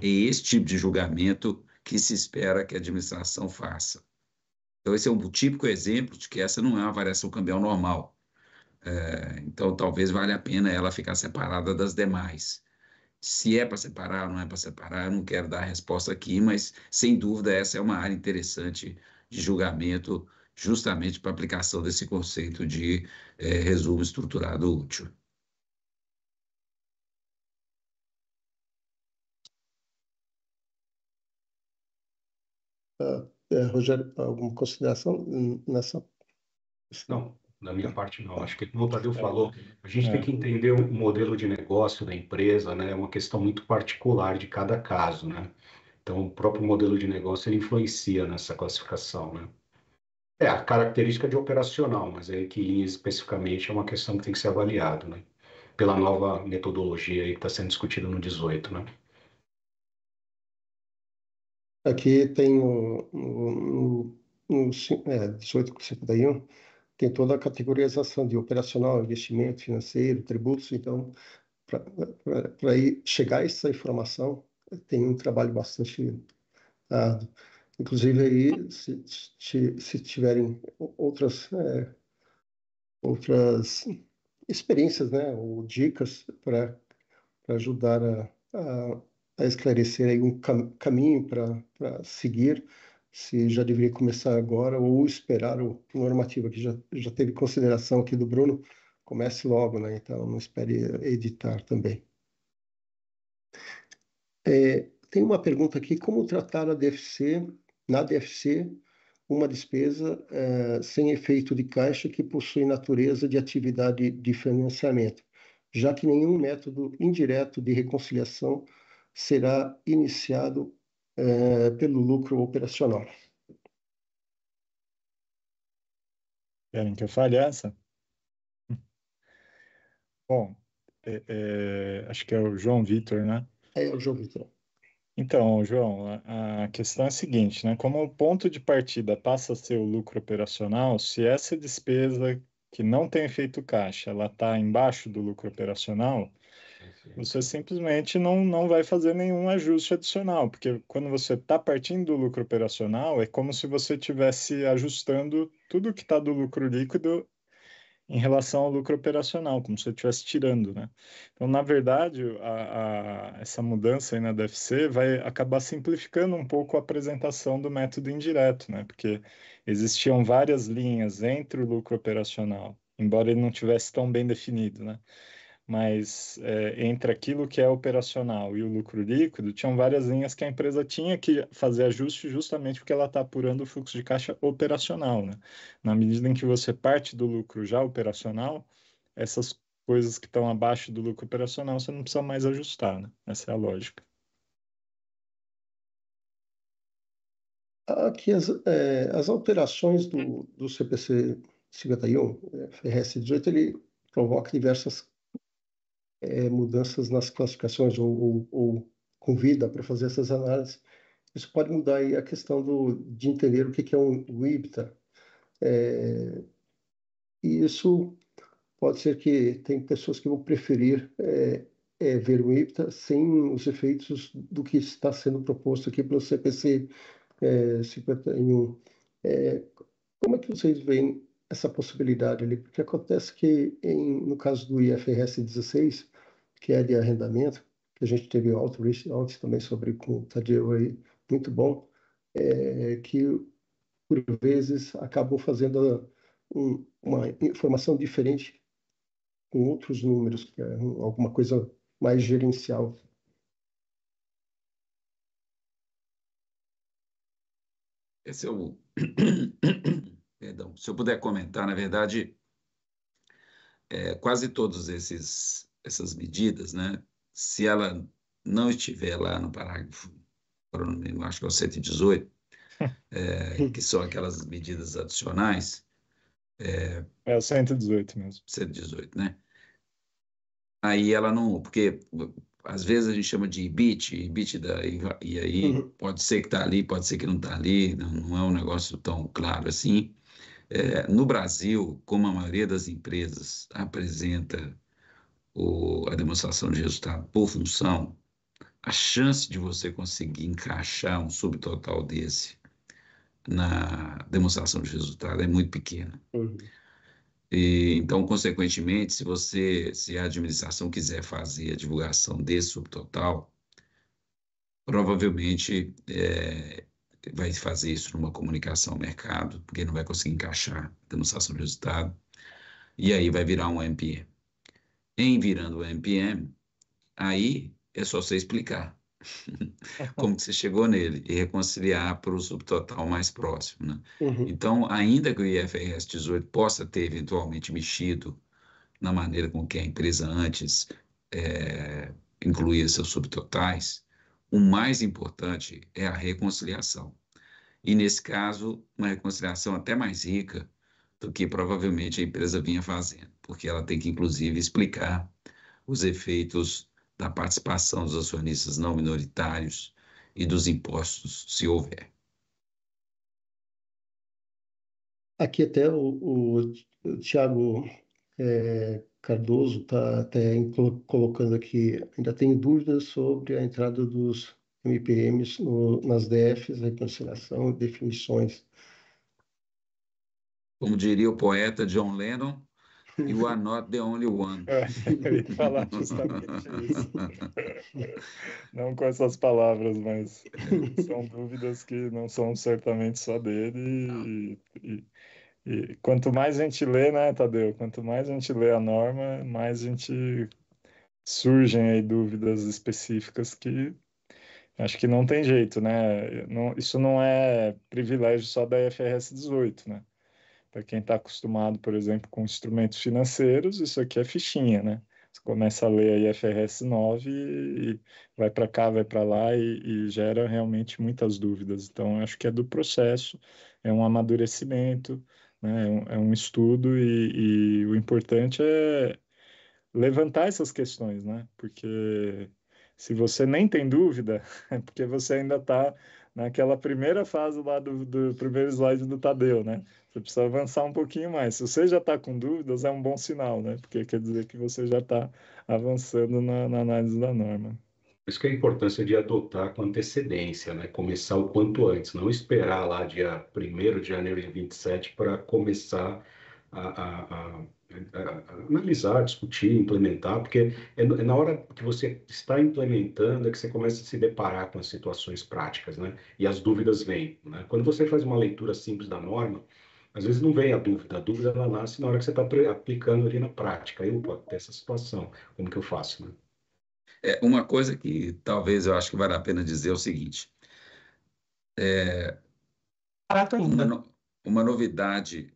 É esse tipo de julgamento que se espera que a administração faça. Então, esse é um típico exemplo de que essa não é uma variação cambial normal. Então, talvez valha a pena ela ficar separada das demais. Se é para separar ou não é para separar, eu não quero dar a resposta aqui, mas, sem dúvida, essa é uma área interessante de julgamento, justamente para a aplicação desse conceito de resumo estruturado útil. Rogério, alguma consideração nessa? Não, da minha parte não. Acho que, como o Tadeu falou, a gente tem que entender o modelo de negócio da empresa, né? É uma questão muito particular de cada caso, né? Então, o próprio modelo de negócio ele influencia nessa classificação, né? A característica de operacional, mas aí que linha especificamente é uma questão que tem que ser avaliado, né? Pela nova metodologia aí que está sendo discutida no 18, né? Aqui tem no 1851, tem toda a categorização de operacional, investimento financeiro, tributos. Então, para chegar a essa informação, tem um trabalho bastante árduo. Inclusive, aí, se tiverem outras experiências, né, ou dicas para ajudar a esclarecer aí um caminho para seguir, se já deveria começar agora ou esperar o normativo, que já teve consideração aqui do Bruno, comece logo, né? Então, não espere editar também. Tem uma pergunta aqui: como tratar na DFC, uma despesa sem efeito de caixa que possui natureza de atividade de financiamento, já que nenhum método indireto de reconciliação será iniciado pelo lucro operacional? Querem que eu fale essa? Bom, acho que é o João Vitor, né? É o João Vitor. Então, João, a questão é a seguinte, né? Como o ponto de partida passa a ser o lucro operacional, se essa despesa que não tem efeito caixa, ela está embaixo do lucro operacional, você simplesmente não vai fazer nenhum ajuste adicional, porque quando você está partindo do lucro operacional, é como se você estivesse ajustando tudo que está do lucro líquido em relação ao lucro operacional, como se eu estivesse tirando, né? Então, na verdade, essa mudança aí na DFC vai acabar simplificando um pouco a apresentação do método indireto, né? Porque existiam várias linhas entre o lucro operacional, embora ele não tivesse tão bem definido, né? Mas entre aquilo que é operacional e o lucro líquido, tinham várias linhas que a empresa tinha que fazer ajuste justamente porque ela está apurando o fluxo de caixa operacional, né? Na medida em que você parte do lucro já operacional, essas coisas que estão abaixo do lucro operacional você não precisa mais ajustar, né? Essa é a lógica. Aqui as alterações do CPC 51, FRS 18, ele provoca diversas mudanças nas classificações ou convida para fazer essas análises. Isso pode mudar aí a questão de entender o que é um IBTA. E isso pode ser que tem pessoas que vão preferir ver o IBTA sem os efeitos do que está sendo proposto aqui pelo CPC 51. Como é que vocês veem essa possibilidade ali? Porque acontece que, no caso do IFRS 16, que é de arrendamento, que a gente teve outro ontem também sobre com o Tadeu aí, muito bom, que por vezes acabam fazendo uma informação diferente com outros números, que é alguma coisa mais gerencial. Esse é o... Perdão, se eu puder comentar, na verdade, quase todas essas medidas, né, se ela não estiver lá no parágrafo, eu acho que é o 118, que são aquelas medidas adicionais, É o 118 mesmo. 118, né? Aí ela não, porque às vezes a gente chama de EBITDA, e aí pode ser que está ali, pode ser que não está ali, não é um negócio tão claro assim. No Brasil, como a maioria das empresas apresenta a demonstração de resultado por função, a chance de você conseguir encaixar um subtotal desse na demonstração de resultado é muito pequena. E, então, consequentemente, se a administração quiser fazer a divulgação desse subtotal, provavelmente vai fazer isso numa comunicação ao mercado, porque não vai conseguir encaixar a demonstração de resultado, e aí vai virar um MPM. Em virando o MPM, aí é só você explicar como que você chegou nele e reconciliar para o subtotal mais próximo, né? Então, ainda que o IFRS 18 possa ter eventualmente mexido na maneira com que a empresa antes incluía seus subtotais, o mais importante é a reconciliação. E, nesse caso, uma reconciliação até mais rica do que provavelmente a empresa vinha fazendo, porque ela tem que, inclusive, explicar os efeitos da participação dos acionistas não minoritários e dos impostos, se houver. Aqui até o Tiago Cardoso está até colocando aqui, ainda tenho dúvidas sobre a entrada dos MPMs nas DFs, reconciliação e definições. Como diria o poeta John Lennon, You are not the only one. Eu ia falar justamente isso. Não com essas palavras, mas são dúvidas que não são certamente só dele. E quanto mais a gente lê, né, Tadeu? Quanto mais a gente lê a norma, mais a gente surgem aí dúvidas específicas que acho que não tem jeito, né? Isso não é privilégio só da IFRS 18, né? Para quem está acostumado, por exemplo, com instrumentos financeiros, isso aqui é fichinha, né? Você começa a ler a IFRS 9 e vai para cá, vai para lá e gera realmente muitas dúvidas. Então, acho que é do processo, é um amadurecimento, né? É um estudo e o importante é levantar essas questões, né? Porque se você nem tem dúvida, é porque você ainda está naquela primeira fase lá do primeiro slide do Tadeu, né? Você precisa avançar um pouquinho mais. Se você já está com dúvidas, é um bom sinal, né? Porque quer dizer que você já está avançando na análise da norma. Por isso que é a importância de adotar com antecedência, né? Começar o quanto antes, não esperar lá dia 1º de janeiro de 27 para começar a analisar, discutir, implementar, porque é na hora que você está implementando é que você começa a se deparar com as situações práticas, né? E as dúvidas vêm, né? Quando você faz uma leitura simples da norma, às vezes não vem a dúvida ela nasce na hora que você está aplicando ali na prática. Aí, opa, tem essa situação, como que eu faço, né? Uma coisa que talvez eu acho que vale a pena dizer é o seguinte: uma, no- uma novidade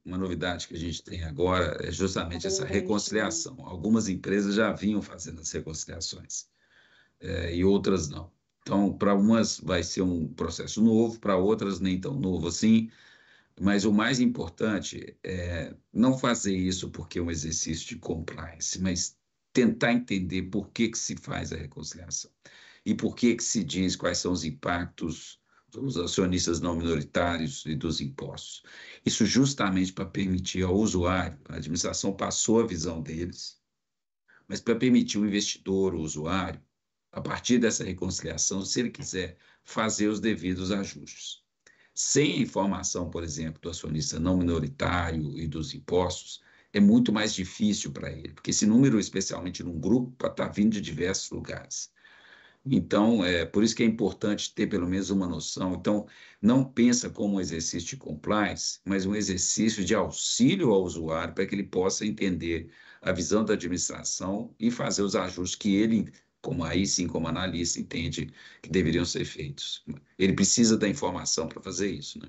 que a gente tem agora é justamente essa reconciliação. Algumas empresas já vinham fazendo as reconciliações, e outras não. Então, para umas vai ser um processo novo, para outras nem tão novo assim. Mas o mais importante é não fazer isso porque é um exercício de compliance, mas tentar entender por que que se faz a reconciliação e por que que se diz quais são os impactos dos acionistas não minoritários e dos impostos. Isso justamente para permitir ao usuário, a administração passou a visão deles, mas para permitir o investidor, o usuário, a partir dessa reconciliação, se ele quiser fazer os devidos ajustes. Sem a informação, por exemplo, do acionista não minoritário e dos impostos, é muito mais difícil para ele, porque esse número, especialmente num grupo, está vindo de diversos lugares. Então, por isso que é importante ter pelo menos uma noção. Então, não pensa como um exercício de compliance, mas um exercício de auxílio ao usuário para que ele possa entender a visão da administração e fazer os ajustes que ele, como aí sim, como analista, entende que deveriam ser feitos. Ele precisa da informação para fazer isso, né?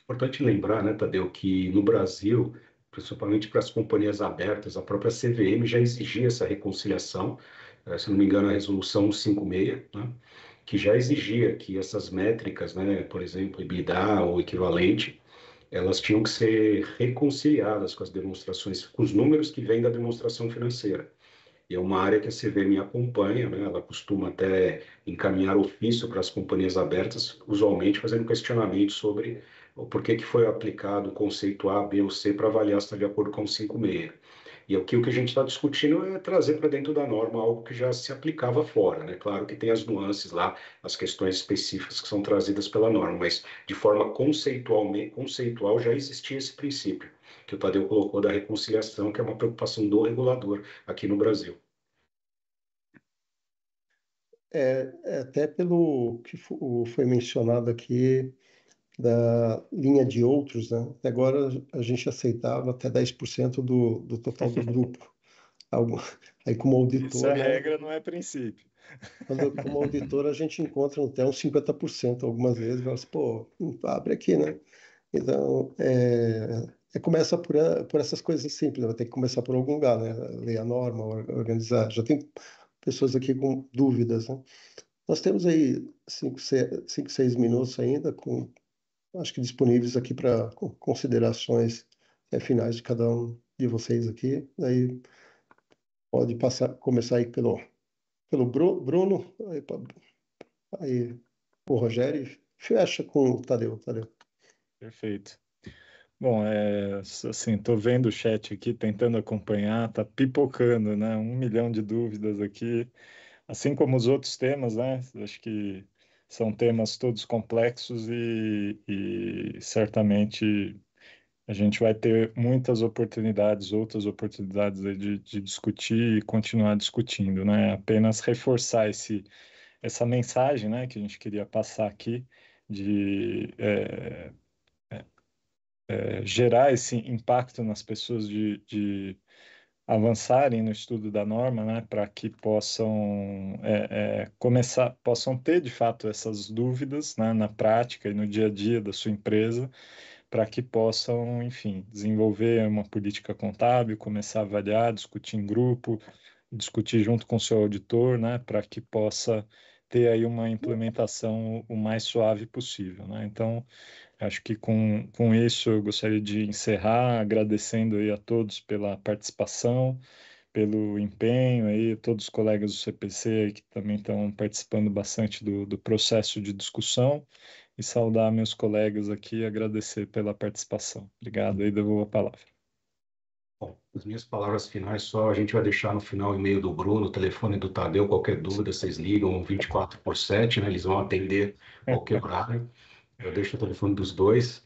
Importante lembrar, né, Tadeu, que no Brasil, principalmente para as companhias abertas, a própria CVM já exigia essa reconciliação, se não me engano, a resolução 156, né, que já exigia que essas métricas, né, por exemplo, EBITDA ou equivalente, elas tinham que ser reconciliadas com as demonstrações, com os números que vêm da demonstração financeira. E é uma área que a CVM acompanha, né? Ela costuma até encaminhar ofício para as companhias abertas, usualmente fazendo questionamento sobre o porquê que foi aplicado o conceito A, B ou C para avaliar se está de acordo com o 56. E aqui o que a gente está discutindo é trazer para dentro da norma algo que já se aplicava fora, né? Claro que tem as nuances lá, as questões específicas que são trazidas pela norma, mas de forma conceitual já existia esse princípio que o Tadeu colocou da reconciliação, que é uma preocupação do regulador aqui no Brasil. Até pelo que foi mencionado aqui da linha de outros, né? Até agora a gente aceitava até 10% do total do grupo. Aí como Isso auditor, é né? regra, não é princípio. Como auditor a gente encontra até uns 50% algumas vezes, mas, pô, abre aqui, né? Então, começa por essas coisas simples, né? Vai ter que começar por algum lugar, né? Ler a norma, organizar. Já tem pessoas aqui com dúvidas, né? Nós temos aí 6 minutos ainda, acho que disponíveis aqui para considerações finais de cada um de vocês aqui. Aí pode começar aí pelo Bruno, aí o Rogério, e fecha com o Tadeu. Perfeito. Bom, assim, tô vendo o chat aqui, tentando acompanhar, tá pipocando, né? 1 milhão de dúvidas aqui, assim como os outros temas, né? Acho que são temas todos complexos e certamente a gente vai ter muitas oportunidades, outras oportunidades aí de discutir e continuar discutindo, né? Apenas reforçar essa mensagem, né, que a gente queria passar aqui, de gerar esse impacto nas pessoas de avançarem no estudo da norma, né, para que possam possam ter de fato essas dúvidas, né, na prática e no dia a dia da sua empresa, para que possam, enfim, desenvolver uma política contábil, começar a avaliar, discutir em grupo, discutir junto com o seu auditor, né, para que possa ter aí uma implementação o mais suave possível, né? Então, acho que com isso eu gostaria de encerrar agradecendo aí a todos pela participação, pelo empenho aí, todos os colegas do CPC aí que também estão participando bastante do processo de discussão e saudar meus colegas aqui e agradecer pela participação. Obrigado aí, devolvo a palavra. Bom, as minhas palavras finais só a gente vai deixar no final o e-mail do Bruno, o telefone do Tadeu, qualquer dúvida vocês ligam 24/7, né? Eles vão atender qualquer horário. Eu deixo o telefone dos dois.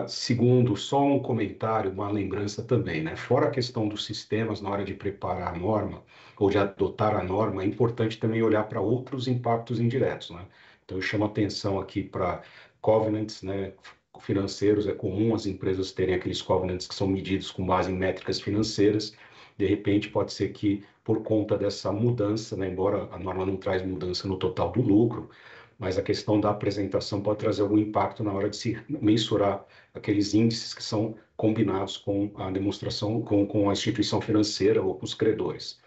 Segundo, só um comentário, uma lembrança também, né? Fora a questão dos sistemas na hora de preparar a norma ou de adotar a norma, é importante também olhar para outros impactos indiretos, né? Então, eu chamo atenção aqui para covenants, né? Financeiros. É comum as empresas terem aqueles covenants que são medidos com base em métricas financeiras. De repente, pode ser que, por conta dessa mudança, né? Embora a norma não traz mudança no total do lucro, mas a questão da apresentação pode trazer algum impacto na hora de se mensurar aqueles índices que são combinados com a demonstração, com a instituição financeira ou com os credores.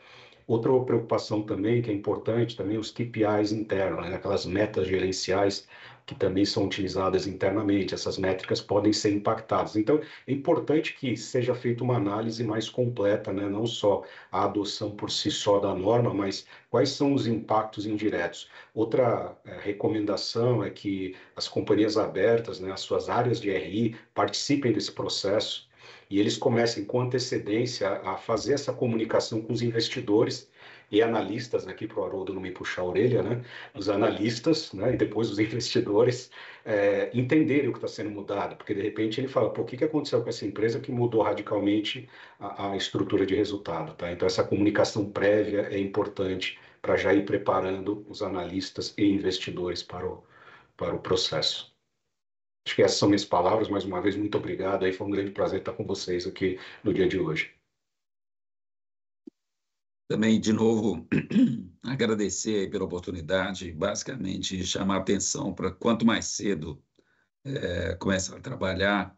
Outra preocupação também, que é importante, também os KPIs internos, né? Aquelas metas gerenciais que também são utilizadas internamente, essas métricas podem ser impactadas. Então, é importante que seja feita uma análise mais completa, né? Não só a adoção por si só da norma, mas quais são os impactos indiretos. Outra recomendação é que as companhias abertas, né, as suas áreas de RI, participem desse processo, e eles comecem com antecedência a fazer essa comunicação com os investidores e analistas, aqui para o Haroldo não me puxar a orelha, né? Os analistas, né? E depois os investidores entenderem o que está sendo mudado, porque de repente ele fala, pô, o que aconteceu com essa empresa que mudou radicalmente a estrutura de resultado, tá? Então essa comunicação prévia é importante para já ir preparando os analistas e investidores para o processo. Acho que essas são minhas palavras. Mais uma vez, muito obrigado. Aí foi um grande prazer estar com vocês aqui no dia de hoje. Também, de novo, agradecer pela oportunidade, basicamente chamar a atenção para quanto mais cedo começar a trabalhar,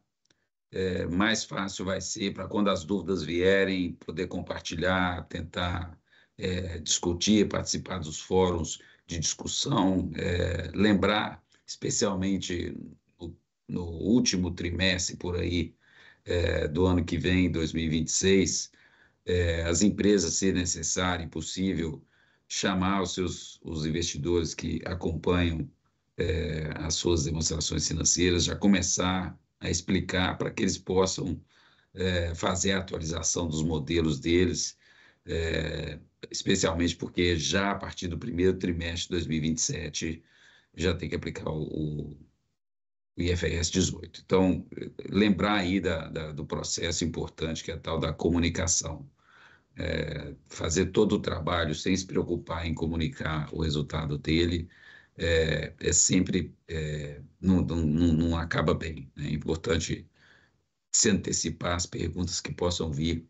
mais fácil vai ser para quando as dúvidas vierem, poder compartilhar, tentar discutir, participar dos fóruns de discussão, lembrar, especialmente no último trimestre por aí do ano que vem, 2026, as empresas, se necessário e possível, chamar os investidores que acompanham as suas demonstrações financeiras, já começar a explicar para que eles possam fazer a atualização dos modelos deles, especialmente porque já a partir do primeiro trimestre de 2027 já tem que aplicar o IFRS 18. Então, lembrar aí do processo importante que é a tal da comunicação. Fazer todo o trabalho sem se preocupar em comunicar o resultado dele sempre não acaba bem, né? É importante se antecipar as perguntas que possam vir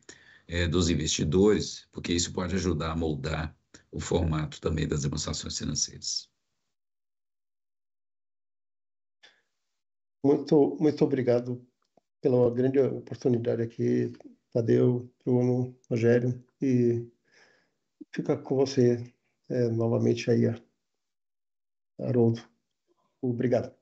dos investidores, porque isso pode ajudar a moldar o formato também das demonstrações financeiras. Muito obrigado pela grande oportunidade aqui, Tadeu, Bruno, Rogério, e fica com você novamente aí, Haroldo. Obrigado.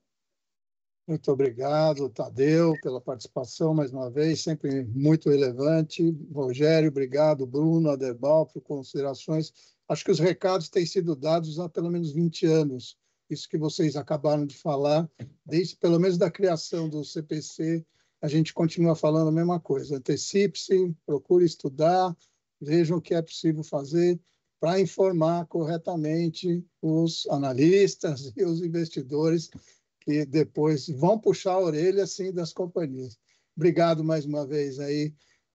Muito obrigado, Tadeu, pela participação mais uma vez, sempre muito relevante. Rogério, obrigado. Bruno, Aderbal, por considerações. Acho que os recados têm sido dados há pelo menos 20 anos. Isso que vocês acabaram de falar, desde pelo menos da criação do CPC, a gente continua falando a mesma coisa. Antecipe-se, procure estudar, vejam o que é possível fazer para informar corretamente os analistas e os investidores que depois vão puxar a orelha, assim, das companhias. Obrigado mais uma vez aí